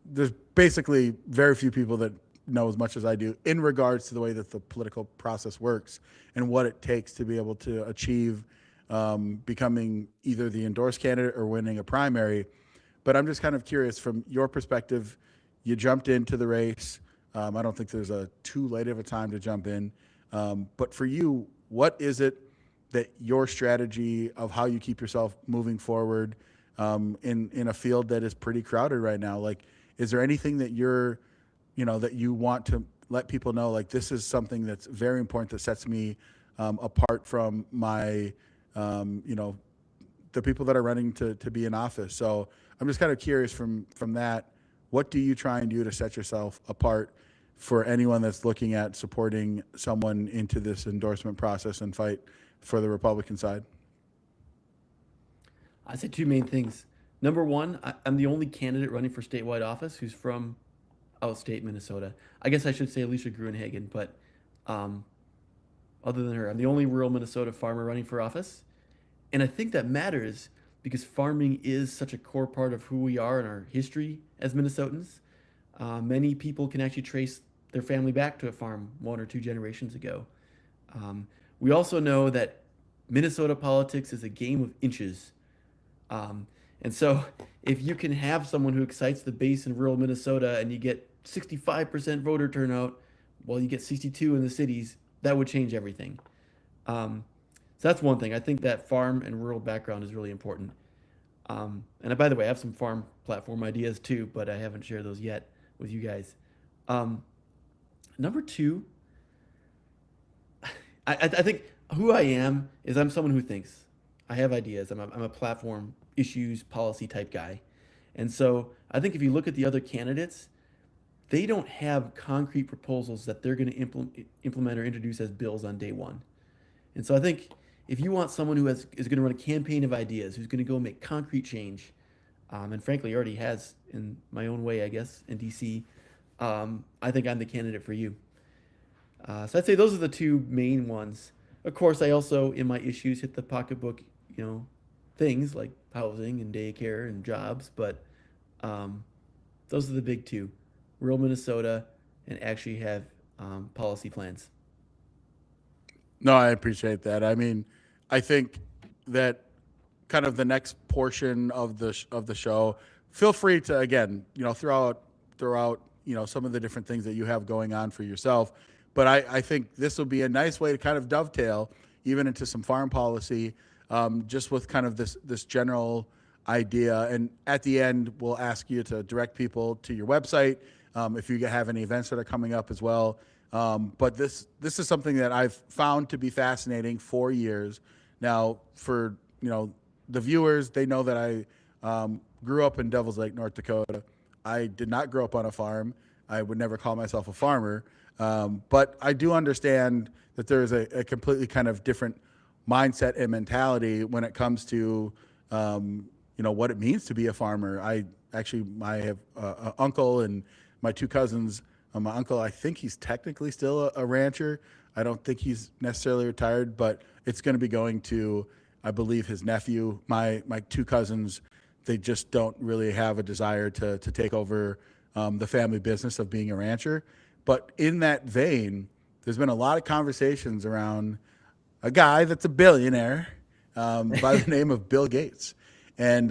there's basically very few people that know as much as I do in regards to the way that the political process works and what it takes to be able to achieve becoming either the endorsed candidate or winning a primary. But I'm just kind of curious from your perspective. You jumped into the race. I don't think there's a too late of a time to jump in. But for you, what is it that your strategy of how you keep yourself moving forward in a field that is pretty crowded right now? Like, is there anything that that you want to let people know, like, this is something that's very important that sets me apart from my, the people that are running to be in office? So I'm just kind of curious from that, what do you try and do to set yourself apart for anyone that's looking at supporting someone into this endorsement process and fight for the Republican side? I'd say two main things. Number one, I'm the only candidate running for statewide office who's from outstate Minnesota. I guess I should say Alicia Gruenhagen, but other than her, I'm the only rural Minnesota farmer running for office. And I think that matters because farming is such a core part of who we are and our history as Minnesotans. Many people can actually trace their family back to a farm 1 or 2 generations ago. We also know that Minnesota politics is a game of inches. And so if you can have someone who excites the base in rural Minnesota and you get 65% voter turnout while you get 62 in the cities, that would change everything. So that's one thing. I think that farm and rural background is really important. And by the way, I have some farm platform ideas too, but I haven't shared those yet with you guys. Number two, I think who I am is I'm someone who thinks. I have ideas. I'm a platform, issues, policy type guy. And so I think if you look at the other candidates, they don't have concrete proposals that they're going to implement or introduce as bills on day one. And so I think if you want someone who is going to run a campaign of ideas, who's going to go make concrete change, and frankly already has in my own way, I guess, in DC, I think I'm the candidate for you. So I'd say those are the two main ones. Of course, I also, in my issues, hit the pocketbook, things like housing and daycare and jobs, but those are the big two: rural Minnesota and actually have policy plans. No, I appreciate that. I mean, I think that kind of the next portion of the show, feel free to again, throw out some of the different things that you have going on for yourself. But I think this will be a nice way to kind of dovetail even into some farm policy, just with kind of this general idea. And at the end, we'll ask you to direct people to your website if you have any events that are coming up as well. But this is something that I've found to be fascinating for years now. For the viewers, they know that I grew up in Devil's Lake, North Dakota. I did not grow up on a farm. I would never call myself a farmer. But I do understand that there is a completely kind of different mindset and mentality when it comes to what it means to be a farmer. I have an uncle and my two cousins. My uncle, I think he's technically still a rancher. I don't think he's necessarily retired, but it's going to be going to, I believe, his nephew. My two cousins, they just don't really have a desire to take over the family business of being a rancher. But in that vein, there's been a lot of conversations around a guy that's a billionaire by the name of Bill Gates. And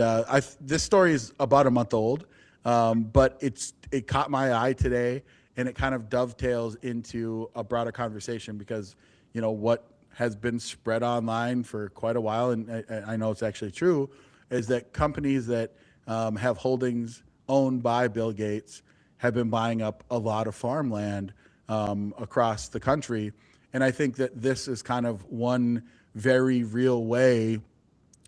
this story is about a month old, but it caught my eye today, and it kind of dovetails into a broader conversation because, what has been spread online for quite a while, and I know it's actually true, is that companies that have holdings owned by Bill Gates have been buying up a lot of farmland across the country. And I think that this is kind of one very real way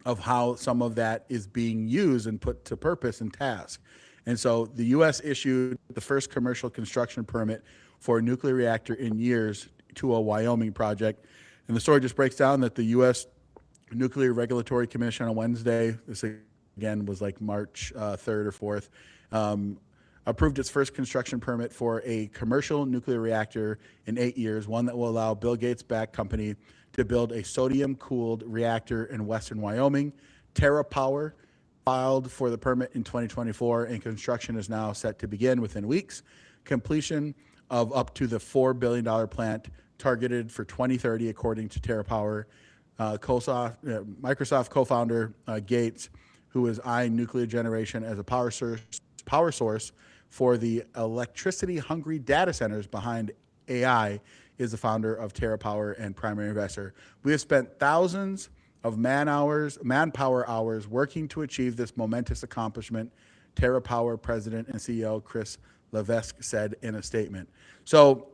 of how some of that is being used and put to purpose and task. And so the U.S. issued the first commercial construction permit for a nuclear reactor in years to a Wyoming project. And the story just breaks down that the U.S. Nuclear Regulatory Commission on Wednesday, this again was like March 3rd or 4th, approved its first construction permit for a commercial nuclear reactor in 8 years, one that will allow Bill Gates-backed company to build a sodium-cooled reactor in western Wyoming. TerraPower filed for the permit in 2024, and construction is now set to begin within weeks. Completion of up to the $4 billion plant targeted for 2030, according to TerraPower. Microsoft co-founder Gates, who is eyeing nuclear generation as a power source for the electricity-hungry data centers behind AI, is the founder of TerraPower and primary investor. We have spent thousands of manpower hours working to achieve this momentous accomplishment, TerraPower President and CEO Chris Levesque said in a statement. So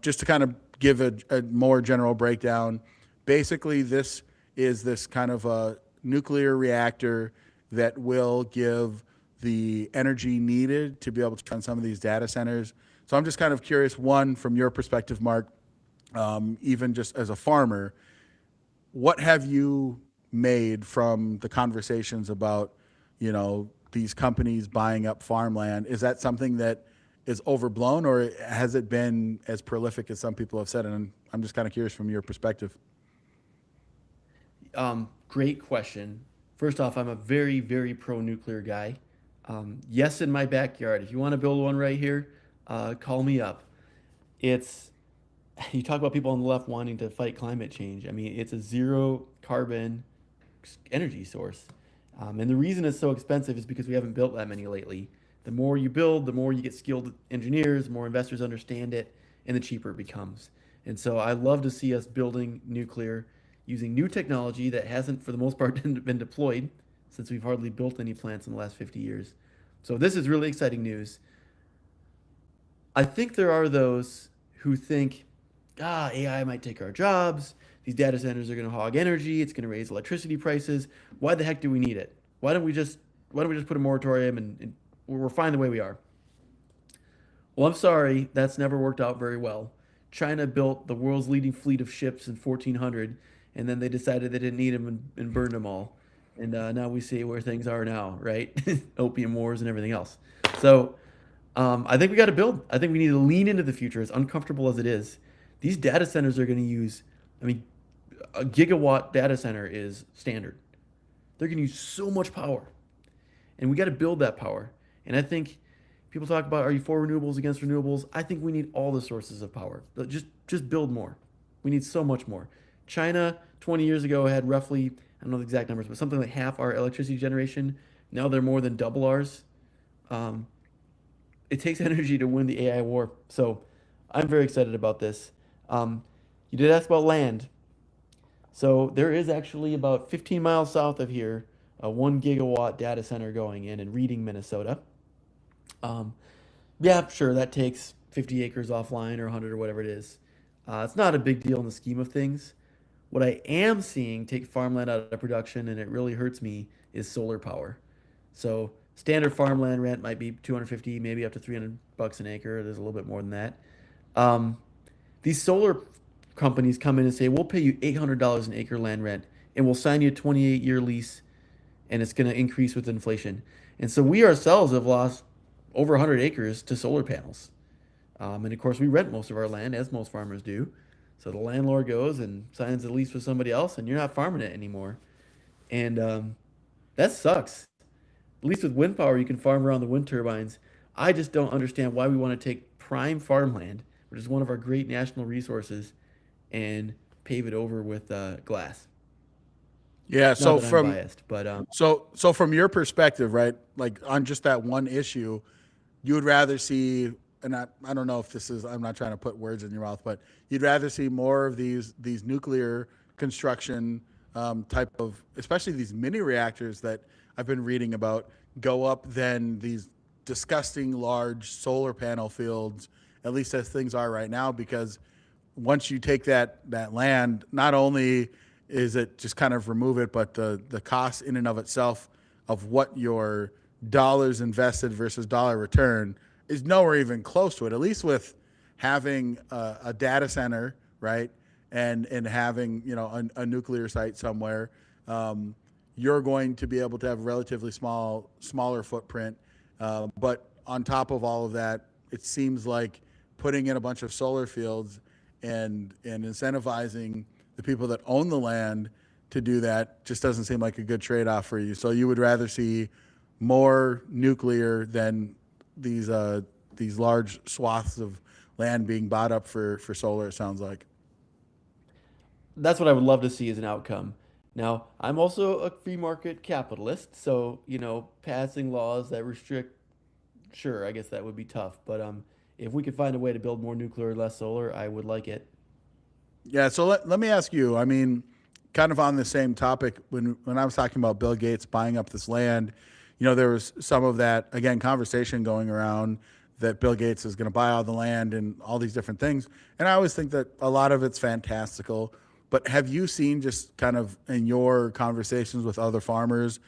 just to kind of give a more general breakdown, basically this is this kind of a nuclear reactor that will give the energy needed to be able to run some of these data centers. So I'm just kind of curious, one, from your perspective, Mark, even just as a farmer, what have you made from the conversations about, these companies buying up farmland? Is that something that is overblown, or has it been as prolific as some people have said? And I'm just kind of curious from your perspective. Great question. First off, I'm a very, very pro-nuclear guy. Yes, in my backyard. If you want to build one right here, call me up. You talk about people on the left wanting to fight climate change. I mean, it's a zero carbon energy source. And the reason it's so expensive is because we haven't built that many lately. The more you build, the more you get skilled engineers, the more investors understand it, and the cheaper it becomes. And so I love to see us building nuclear using new technology that hasn't, for the most part, been deployed since we've hardly built any plants in the last 50 years. So this is really exciting news. I think there are those who think, AI might take our jobs. These data centers are going to hog energy. It's going to raise electricity prices. Why the heck do we need it? Why don't we just put a moratorium and we're fine the way we are? Well, I'm sorry, that's never worked out very well. China built the world's leading fleet of ships in 1400, and then they decided they didn't need them and burned them all. And now we see where things are now, right? Opium wars and everything else. So I think we got to build. I think we need to lean into the future, as uncomfortable as it is. These data centers are going to use, I mean, a gigawatt data center is standard. They're going to use so much power, and we got to build that power. And I think people talk about, are you for renewables, against renewables? I think we need all the sources of power. But just build more. We need so much more. China 20 years ago had roughly, I don't know the exact numbers, but something like half our electricity generation. Now they're more than double ours. It takes energy to win the AI war. So I'm very excited about this. You did ask about land. So there is actually about 15 miles south of here, a 1 gigawatt data center going in Reading, Minnesota. Yeah, sure, that takes 50 acres offline or 100 or whatever it is. It's not a big deal in the scheme of things. What I am seeing take farmland out of production, and it really hurts me, is solar power. So standard farmland rent might be 250, maybe up to $300 an acre. There's a little bit more than that. These solar companies come in and say, we'll pay you $800 an acre land rent, and we'll sign you a 28-year lease, and it's going to increase with inflation. And so we ourselves have lost over 100 acres to solar panels. And of course, we rent most of our land, as most farmers do. So the landlord goes and signs a lease with somebody else, and you're not farming it anymore. And that sucks. At least with wind power, you can farm around the wind turbines. I just don't understand why we want to take prime farmland, which is one of our great national resources, and pave it over with glass. Yeah. Not So that I'm from biased, but so from your perspective, right? Like on just that one issue, you would rather see, and I don't know if this is, I'm not trying to put words in your mouth, but you'd rather see more of these nuclear construction type of, especially these mini reactors that I've been reading about, go up than these disgusting large solar panel fields, at least as things are right now, because once you take that land, not only is it just kind of remove it, but the cost in and of itself of what your dollars invested versus dollar return is nowhere even close to it. At least with having a data center, right, and having a nuclear site somewhere, you're going to be able to have a relatively smaller footprint. But on top of all of that, it seems like putting in a bunch of solar fields and incentivizing the people that own the land to do that just doesn't seem like a good trade-off for you. So you would rather see more nuclear than these large swaths of land being bought up for solar, it sounds like. that's what I would love to see as an outcome. Now, I'm also a free market capitalist, so, passing laws that restrict, sure, I guess that would be tough. But if we could find a way to build more nuclear, less solar, I would like it. Yeah, so let me ask you, I mean, kind of on the same topic, when I was talking about Bill Gates buying up this land, there was some of that, again, conversation going around that Bill Gates is going to buy all the land and all these different things. And I always think that a lot of it's fantastical. But have you seen, just kind of in your conversations with other farmers,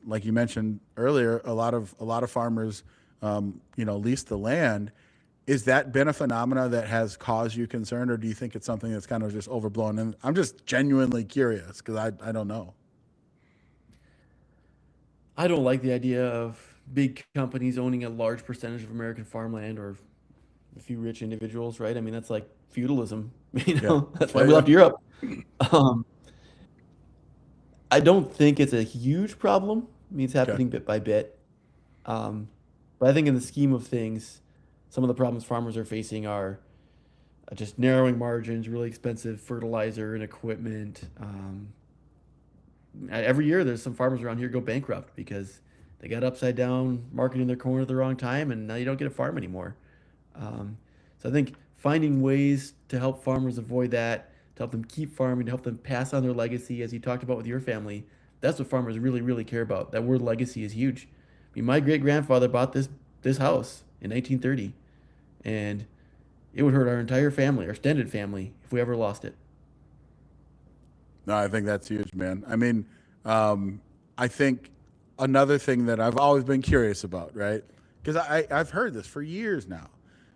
like you mentioned earlier, a lot of farmers, lease the land. Is that been a phenomena that has caused you concern, or do you think it's something that's kind of just overblown? And I'm just genuinely curious because I don't know. I don't like the idea of big companies owning a large percentage of American farmland or a few rich individuals, right? I mean, that's like feudalism, Yeah. That's why we left Europe. Um, I don't think it's a huge problem. I mean, it's happening bit by bit. But I think in the scheme of things, some of the problems farmers are facing are just narrowing margins, really expensive fertilizer and equipment. Every year, there's some farmers around here go bankrupt because they got upside down marketing their corn at the wrong time, and now you don't get a farm anymore. So I think finding ways to help farmers avoid that, to help them keep farming, to help them pass on their legacy, as you talked about with your family, that's what farmers really, really care about. That word legacy is huge. I mean, my great grandfather bought this house in 1930, and it would hurt our entire family, our extended family, if we ever lost it. No, I think that's huge, man. I mean, I think another thing that I've always been curious about, right? Because I've heard this for years now,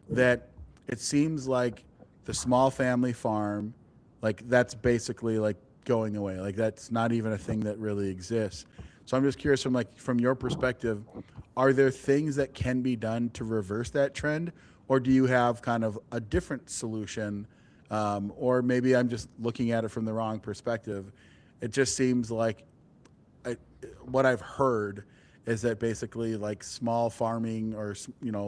that it seems like the small family farm, like that's basically like going away. Like that's not even a thing that really exists. So I'm just curious from your perspective, are there things that can be done to reverse that trend, or do you have kind of a different solution? Or maybe I'm just looking at it from the wrong perspective. It just seems like I, what I've heard is that basically like small farming or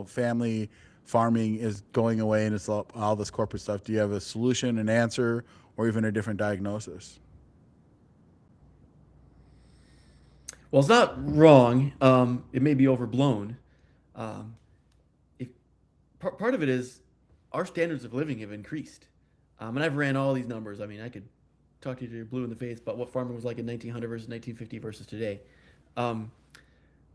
family farming is going away and it's all this corporate stuff. Do you have a solution, an answer, or even a different diagnosis? Well, it's not wrong. It may be overblown. Um, if, part of it is our standards of living have increased. And I've ran all these numbers. I mean, I could talk to you till you're blue in the face about what farming was like in 1900 versus 1950 versus today. Um,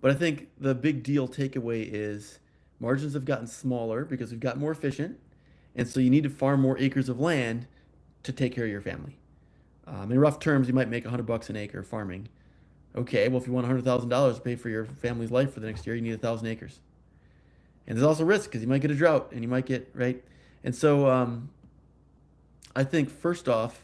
but I think the big deal takeaway is margins have gotten smaller because we've gotten more efficient. And so you need to farm more acres of land to take care of your family. In rough terms, you might make $100 an acre farming. Okay, well, if you want $100,000 to pay for your family's life for the next year, you need 1,000 acres. And there's also risk because you might get a drought and you might get, right? And so I think first off,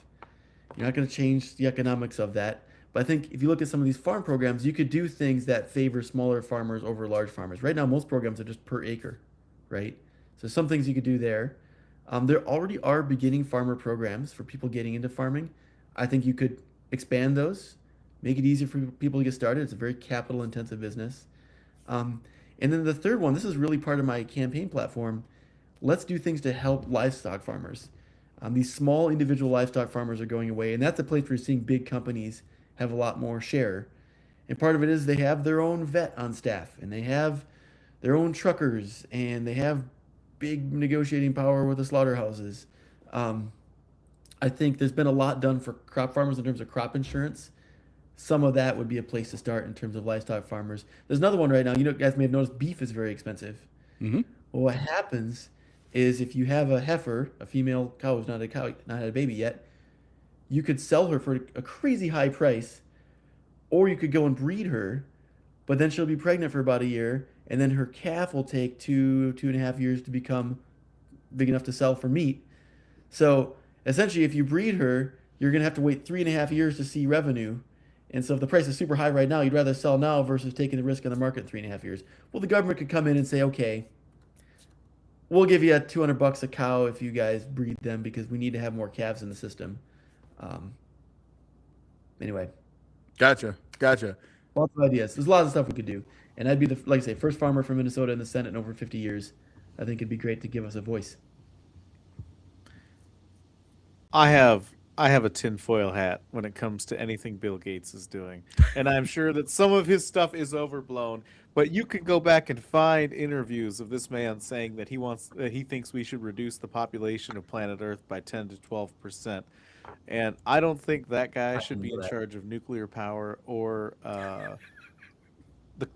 you're not going to change the economics of that. But I think if you look at some of these farm programs, you could do things that favor smaller farmers over large farmers. Right now, most programs are just per acre, right? So some things you could do there. There already are beginning farmer programs for people getting into farming. I think you could expand those, make it easier for people to get started. It's a very capital intensive business. And then the third one, this is really part of my campaign platform. Let's do things to help livestock farmers. These small individual livestock farmers are going away, and that's a place where you're seeing big companies have a lot more share. And part of it is they have their own vet on staff, and they have their own truckers, and they have big negotiating power with the slaughterhouses. I think there's been a lot done for crop farmers in terms of crop insurance. Some of that would be a place to start in terms of livestock farmers. There's another one right now. You guys may have noticed beef is very expensive. Mm-hmm. Well, what happens is if you have a heifer, a female cow who's not had a baby yet, you could sell her for a crazy high price, or you could go and breed her, but then she'll be pregnant for about a year, and then her calf will take 2.5 years to become big enough to sell for meat. So essentially, if you breed her, you're going to have to wait 3.5 years to see revenue. And so if the price is super high right now, you'd rather sell now versus taking the risk on the market in 3.5 years. Well, the government could come in and say, okay, we'll give you $200 a cow if you guys breed them because we need to have more calves in the system. Anyway. Gotcha. Lots of ideas. There's a lot of stuff we could do. And I'd be like I say, first farmer from Minnesota in the Senate in over 50 years. I think it'd be great to give us a voice. I have a tinfoil hat when it comes to anything Bill Gates is doing. And I'm sure that some of his stuff is overblown, but you can go back and find interviews of this man saying that he thinks we should reduce the population of planet Earth by 10 to 12%. And I don't think that guy should be in charge of nuclear power or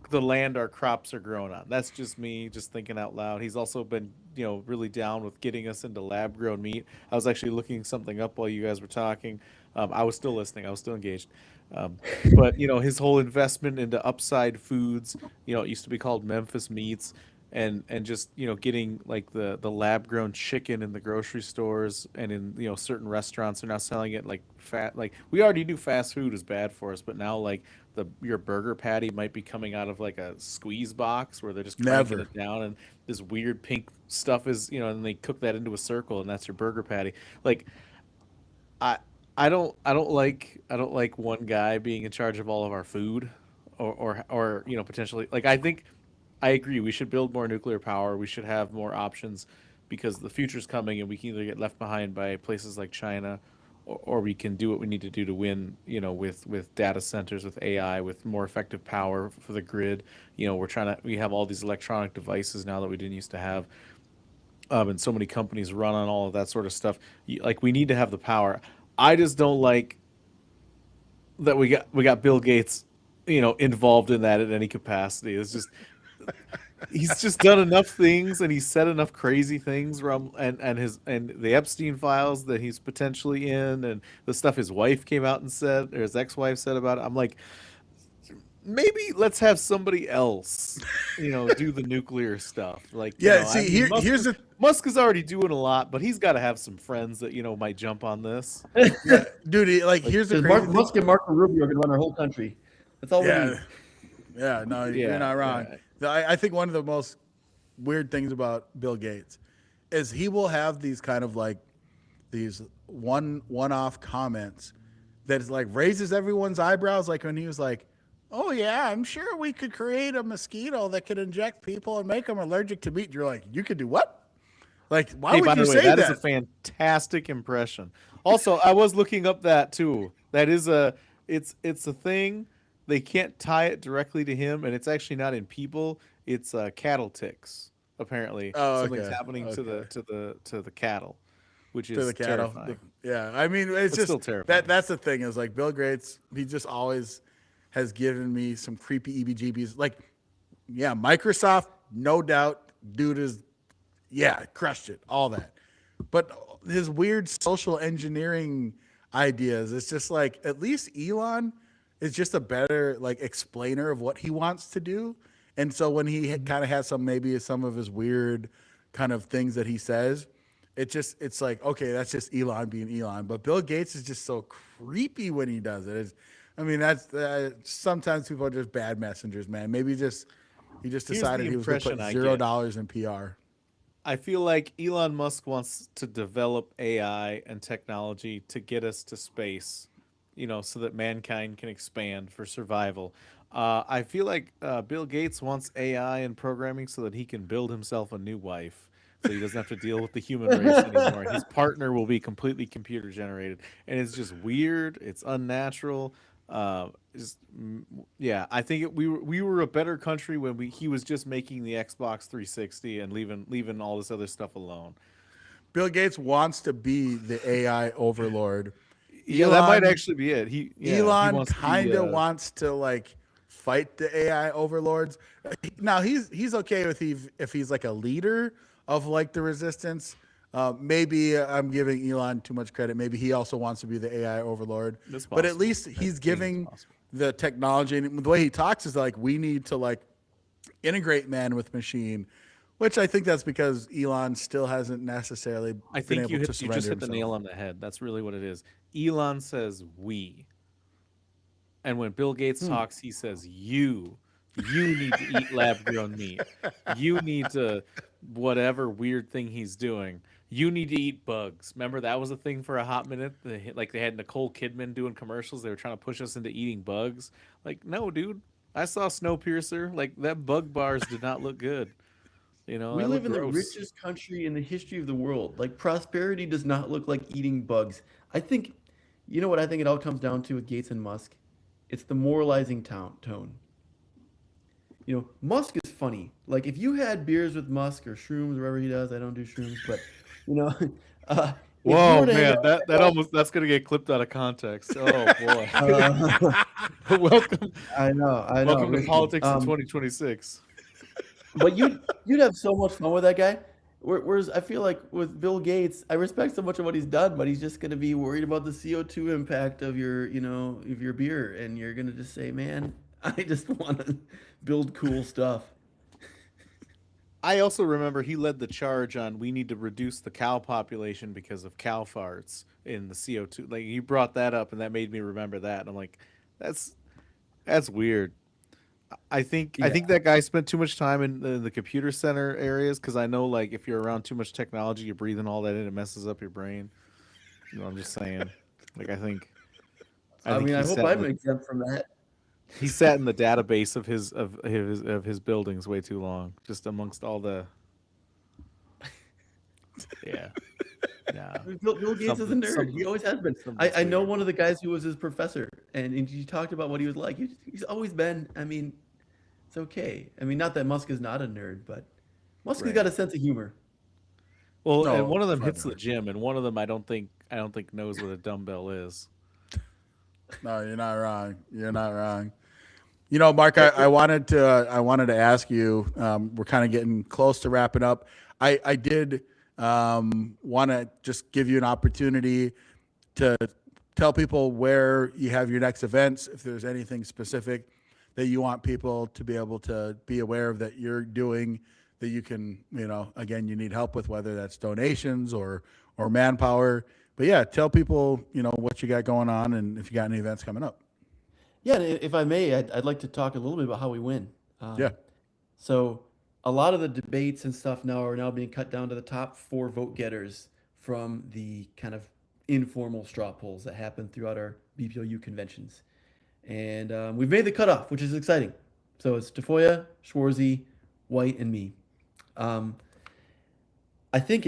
the land our crops are grown on. That's just me just thinking out loud. He's also been, really down with getting us into lab grown meat. I was actually looking something up while you guys were talking. I was still listening. I was still engaged. But his whole investment into Upside Foods, it used to be called Memphis Meats, and just getting like the lab grown chicken in the grocery stores and in certain restaurants are now selling it like fat. Like we already knew fast food is bad for us, but now like your burger patty might be coming out of like a squeeze box where they're just cranking it down and this weird pink stuff is and they cook that into a circle and that's your burger patty. Like I don't like one guy being in charge of all of our food or potentially, like, I think I agree we should build more nuclear power. We should have more options because the future's coming and we can either get left behind by places like China or we can do what we need to do to win, with data centers, with AI, with more effective power for the grid. We have all these electronic devices now that we didn't used to have. And so many companies run on all of that sort of stuff. Like we need to have the power. I just don't like that we got Bill Gates, involved in that in any capacity. It's just he's just done enough things and he's said enough crazy things and the Epstein files that he's potentially in and the stuff his wife came out and said or his ex-wife said about it. I'm like, maybe let's have somebody else, do the nuclear stuff. Like, Yeah, see, Musk is already doing a lot, but he's got to have some friends that might jump on this. Yeah, dude. Like here's the crazy thing. Musk and Marco Rubio can run our whole country. That's all we need. Yeah, no, you're not wrong. I think one of the most weird things about Bill Gates is he will have these kind of like these one-off comments that is like raises everyone's eyebrows. Like when he was like, "Oh yeah, I'm sure we could create a mosquito that could inject people and make them allergic to meat." You're like, you could do what? Like, why would you say that? That is a fantastic impression. Also, I was looking up that too. That is it's a thing. They can't tie it directly to him, and it's actually not in people. It's cattle ticks. Apparently, something's happening to the cattle, which is terrifying. Yeah, I mean, it's just still terrifying. That's the thing is like Bill Gates. He just always has given me some creepy EBGBs. Like, yeah, Microsoft, no doubt, dude is. Yeah, crushed it, all that. But his weird social engineering ideas, it's just like, at least Elon is just a better like explainer of what he wants to do. And so when he kind of has some of his weird kind of things that he says, it's like, okay, that's just Elon being Elon. But Bill Gates is just so creepy when he does it. That's sometimes people are just bad messengers, man. Maybe he just decided he was going to put $0 in PR. I feel like Elon Musk wants to develop AI and technology to get us to space, so that mankind can expand for survival. I feel like Bill Gates wants AI and programming so that he can build himself a new wife, so he doesn't have to deal with the human race anymore. His partner will be completely computer generated, and it's just weird. It's unnatural. I think we were a better country when he was just making the Xbox 360 and leaving all this other stuff alone. Bill Gates wants to be the AI overlord. Yeah, that might actually be it. Elon kind of wants to like fight the AI overlords. Now he's okay with if he's like a leader of like the resistance. Maybe I'm giving Elon too much credit. Maybe he also wants to be the AI overlord. But at least he's giving the technology, and the way he talks is like, we need to like integrate man with machine, which I think that's because Elon still hasn't necessarily been able to surrender you just hit himself. the nail on the head. That's really what it is. Elon says we. And when Bill Gates talks, he says you. You need to eat lab-grown meat. You need to whatever weird thing he's doing. You need to eat bugs. Remember that was a thing for a hot minute? They had Nicole Kidman doing commercials. They were trying to push us into eating bugs. Like, no, dude. I saw Snowpiercer. Like, that bug bars did not look good. We live in the richest country in the history of the world. Like, prosperity does not look like eating bugs. I think, what I think it all comes down to with Gates and Musk? It's the moralizing tone. Musk is funny. Like, if you had beers with Musk or shrooms, whatever he does, I don't do shrooms, but whoa, man, that's gonna get clipped out of context. Oh boy. Welcome. I know. Welcome to politics in 2026. But you'd have so much fun with that guy. Whereas I feel like with Bill Gates, I respect so much of what he's done, but he's just gonna be worried about the CO2 impact of your beer, and you're gonna just say, man, I just want to build cool stuff. I also remember he led the charge on we need to reduce the cow population because of cow farts in the CO2. Like, you brought that up, and that made me remember that. And I'm like, that's weird. I think that guy spent too much time in the computer center areas, because I know, like, if you're around too much technology, you're breathing all that in, it messes up your brain. I'm just saying. Like, I think I hope I'm exempt from that. He sat in the database of his buildings way too long, just amongst all the. Yeah. Bill Gates is a nerd. He always has been. I know one of the guys who was his professor, and he talked about what he was like. He's always been. I mean, it's okay. I mean, not that Musk is not a nerd, but Musk has got a sense of humor. Well, and one of them hits the gym, and one of them I don't think knows what a dumbbell is. No, you're not wrong. You're not wrong. Mark, I wanted to ask you. We're kind of getting close to wrapping up. I did want to just give you an opportunity to tell people where you have your next events, if there's anything specific that you want people to be able to be aware of that you're doing, that you can, again, you need help with, whether that's donations or manpower. But yeah, tell people, what you got going on and if you got any events coming up. Yeah, and if I may, I'd like to talk a little bit about how we win. Yeah. So a lot of the debates and stuff now are now being cut down to the top four vote getters from the kind of informal straw polls that happen throughout our BPOU conventions. And we've made the cutoff, which is exciting. So it's Tafoya, Schwarzy, White, and me. Um, I think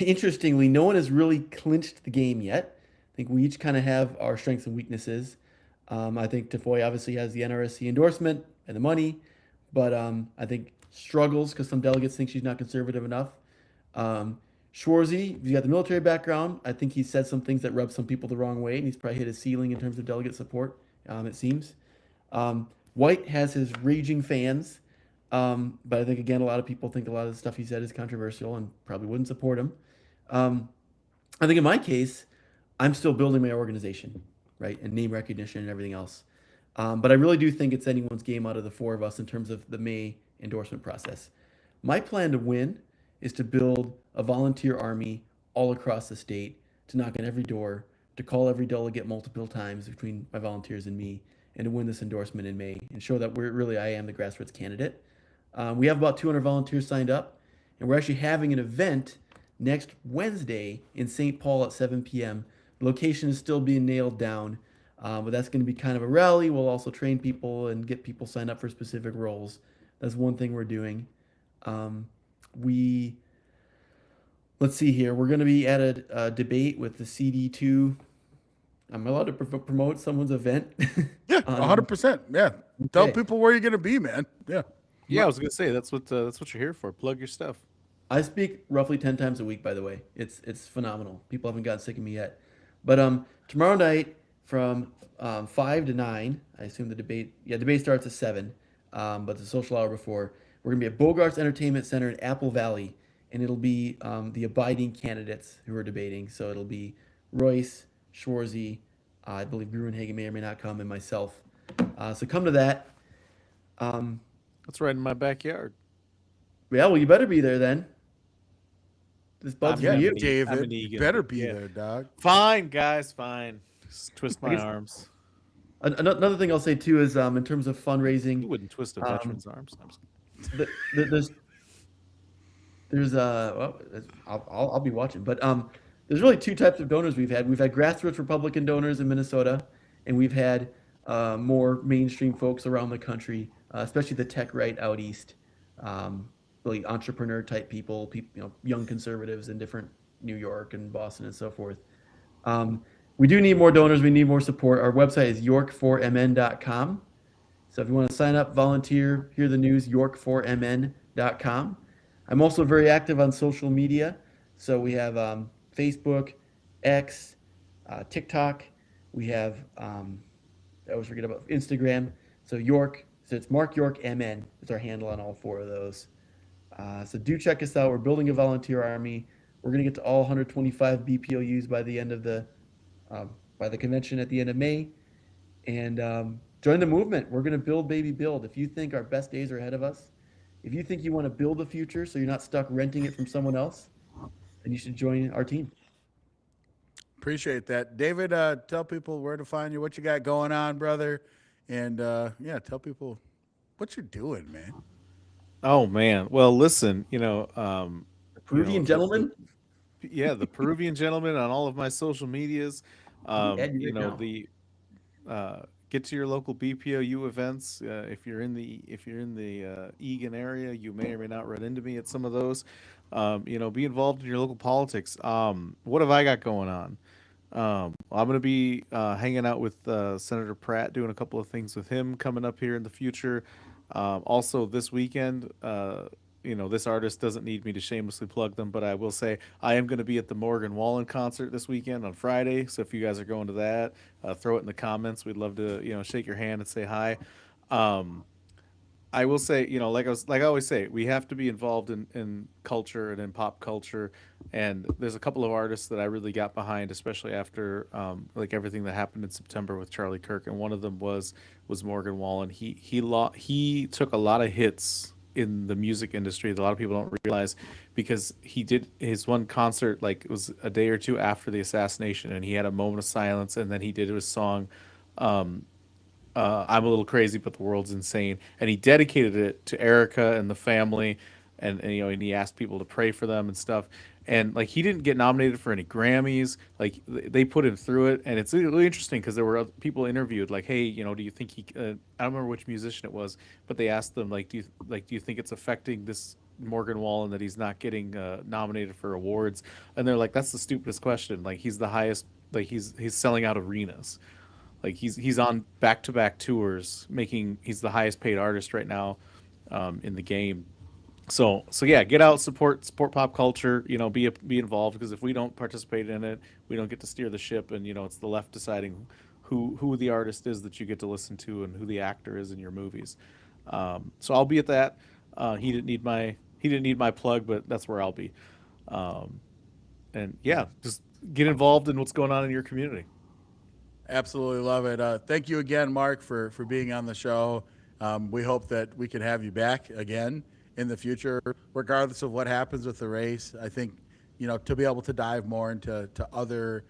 interestingly, no one has really clinched the game yet. I think we each kind of have our strengths and weaknesses. I think Tafoya obviously has the NRSC endorsement and the money, but I think struggles because some delegates think she's not conservative enough. Schwarzy, he's got the military background. I think he said some things that rub some people the wrong way, and he's probably hit his ceiling in terms of delegate support, it seems. White has his raging fans, but I think, again, a lot of people think a lot of the stuff he said is controversial and probably wouldn't support him. I think in my case, I'm still building my organization, right, and name recognition and everything else. But I really do think it's anyone's game out of the four of us in terms of the May endorsement process. My plan to win is to build a volunteer army all across the state, to knock on every door, to call every delegate multiple times between my volunteers and me, and to win this endorsement in May and show that I am the grassroots candidate. We have about 200 volunteers signed up, and we're actually having an event next Wednesday in St. Paul at 7 p.m. The location is still being nailed down, but that's going to be kind of a rally. We'll also train people and get people signed up for specific roles. That's one thing we're doing. Let's see here. We're going to be at a debate with the CD2. I'm allowed to promote someone's event. Yeah, 100%. Yeah, tell people where you're going to be, man. Yeah. Yeah, I was gonna say that's what you're here for. Plug your stuff. I speak roughly 10 times a week, by the way. It's phenomenal. People haven't gotten sick of me yet. But tomorrow night from 5 to 9, I assume debate starts at 7, but the social hour before, we're going to be at Bogart's Entertainment Center in Apple Valley, and it'll be the abiding candidates who are debating. So it'll be Royce, Schwarzy, I believe Gruenhagen may or may not come, and myself. So come to that. That's right in my backyard. Yeah, well, you better be there then. This bud's for you. David. Better be there, dog. Fine, guys, fine. Just twist my arms. Another thing I'll say too is in terms of fundraising. You wouldn't twist a veteran's arms. I'll be watching, but there's really two types of donors we've had. We've had grassroots Republican donors in Minnesota, and we've had more mainstream folks around the country, especially the tech right out east, really entrepreneur type people, young conservatives in different New York and Boston and so forth. We do need more donors. We need more support. Our website is york4mn.com. So if you want to sign up, volunteer, hear the news, york4mn.com. I'm also very active on social media. So we have Facebook, X, TikTok. We have, I always forget about Instagram. So it's Mark York MN is our handle on all four of those. So do check us out. We're building a volunteer army. We're going to get to all 125 BPOUs by the end of by the convention at the end of May. And join the movement. We're going to build, baby, build. If you think our best days are ahead of us, if you think you want to build the future so you're not stuck renting it from someone else, then you should join our team. Appreciate that. David, tell people where to find you, what you got going on, brother. And tell people what you're doing, man. Oh, man. Well, listen, Peruvian gentleman? The Peruvian gentleman on all of my social medias. Get to your local BPOU events. If you're in the Eagan area, you may or may not run into me at some of those. Be involved in your local politics. What have I got going on? I'm going to be hanging out with Senator Pratt, doing a couple of things with him coming up here in the future. Also, this weekend, this artist doesn't need me to shamelessly plug them, but I will say I am going to be at the Morgan Wallen concert this weekend on Friday. So if you guys are going to that, throw it in the comments. We'd love to, shake your hand and say hi. I will say, like I always say, we have to be involved in culture and in pop culture. And there's a couple of artists that I really got behind, especially after like everything that happened in September with Charlie Kirk, and one of them was Morgan Wallen. He took a lot of hits in the music industry that a lot of people don't realize, because he did his one concert, like it was a day or two after the assassination, and he had a moment of silence, and then he did his song I'm a little crazy, but the world's insane. And he dedicated it to Erica and the family, and and he asked people to pray for them and stuff. And like he didn't get nominated for any Grammys. Like they put him through it, and it's really interesting because there were people interviewed, like, hey, do you think he? I don't remember which musician it was, but they asked them, like, do you think it's affecting this Morgan Wallen that he's not getting nominated for awards? And they're like, that's the stupidest question. Like he's the highest. Like he's selling out arenas. Like he's on back-to-back tours, he's the highest paid artist right now in the game. So yeah, get out, support pop culture. Be involved, because if we don't participate in it, we don't get to steer the ship, and it's the left deciding who the artist is that you get to listen to and who the actor is in your movies. So I'll be at that. He didn't need my plug, but that's where I'll be. And yeah, just get involved in what's going on in your community. Absolutely love it. Thank you again, Mark, for being on the show. We hope that we can have you back again in the future, regardless of what happens with the race. I think, to be able to dive more into other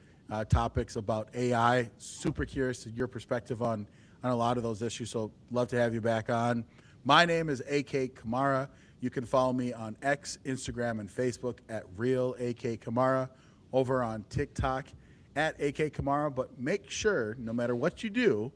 topics about AI, super curious to your perspective on a lot of those issues. So love to have you back on. My name is AK Kamara. You can follow me on X, Instagram, and Facebook at Real AK Kamara, over on TikTok at AK Kamara. But make sure, no matter what you do,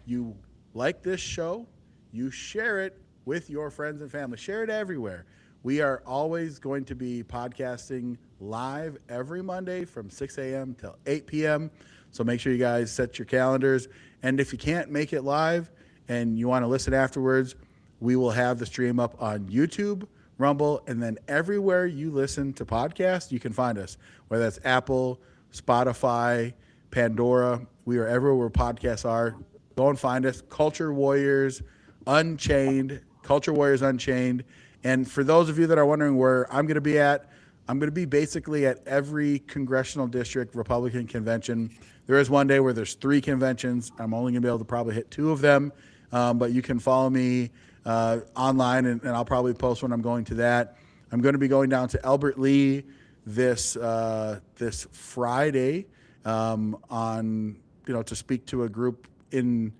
you like this show, you share it with your friends and family. Share it everywhere. We are always going to be podcasting live every Monday from 6 a.m. till 8 p.m. So make sure you guys set your calendars. And if you can't make it live and you want to listen afterwards, we will have the stream up on YouTube, Rumble, and then everywhere you listen to podcasts, you can find us, whether that's Apple, Spotify, Pandora. We are everywhere where podcasts are. Go and find us. Culture Warriors Unchained. Culture Warriors Unchained. And for those of you that are wondering where I'm going to be at, I'm going to be basically at every congressional district Republican convention. There is one day where there's 3 conventions. I'm only going to be able to probably hit 2 of them. But you can follow me online, and I'll probably post when I'm going to that. I'm going to be going down to Albert Lee this Friday to speak to a group in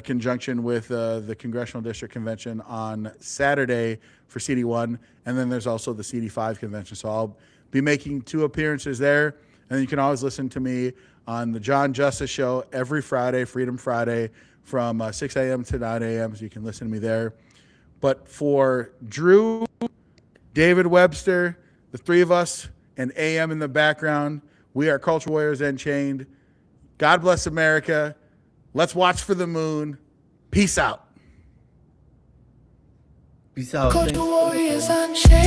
conjunction with the Congressional District Convention on Saturday for CD1, and then there's also the CD5 convention. So I'll be making 2 appearances there, and you can always listen to me on the John Justice Show every Friday, Freedom Friday, from 6 a.m. to 9 a.m., so you can listen to me there. But for Drew, David Webster, the 3 of us, and AM in the background, we are Culture Warriors Unchained. God bless America. Let's watch for the moon. Peace out. Peace out. Culture Warriors Unchained.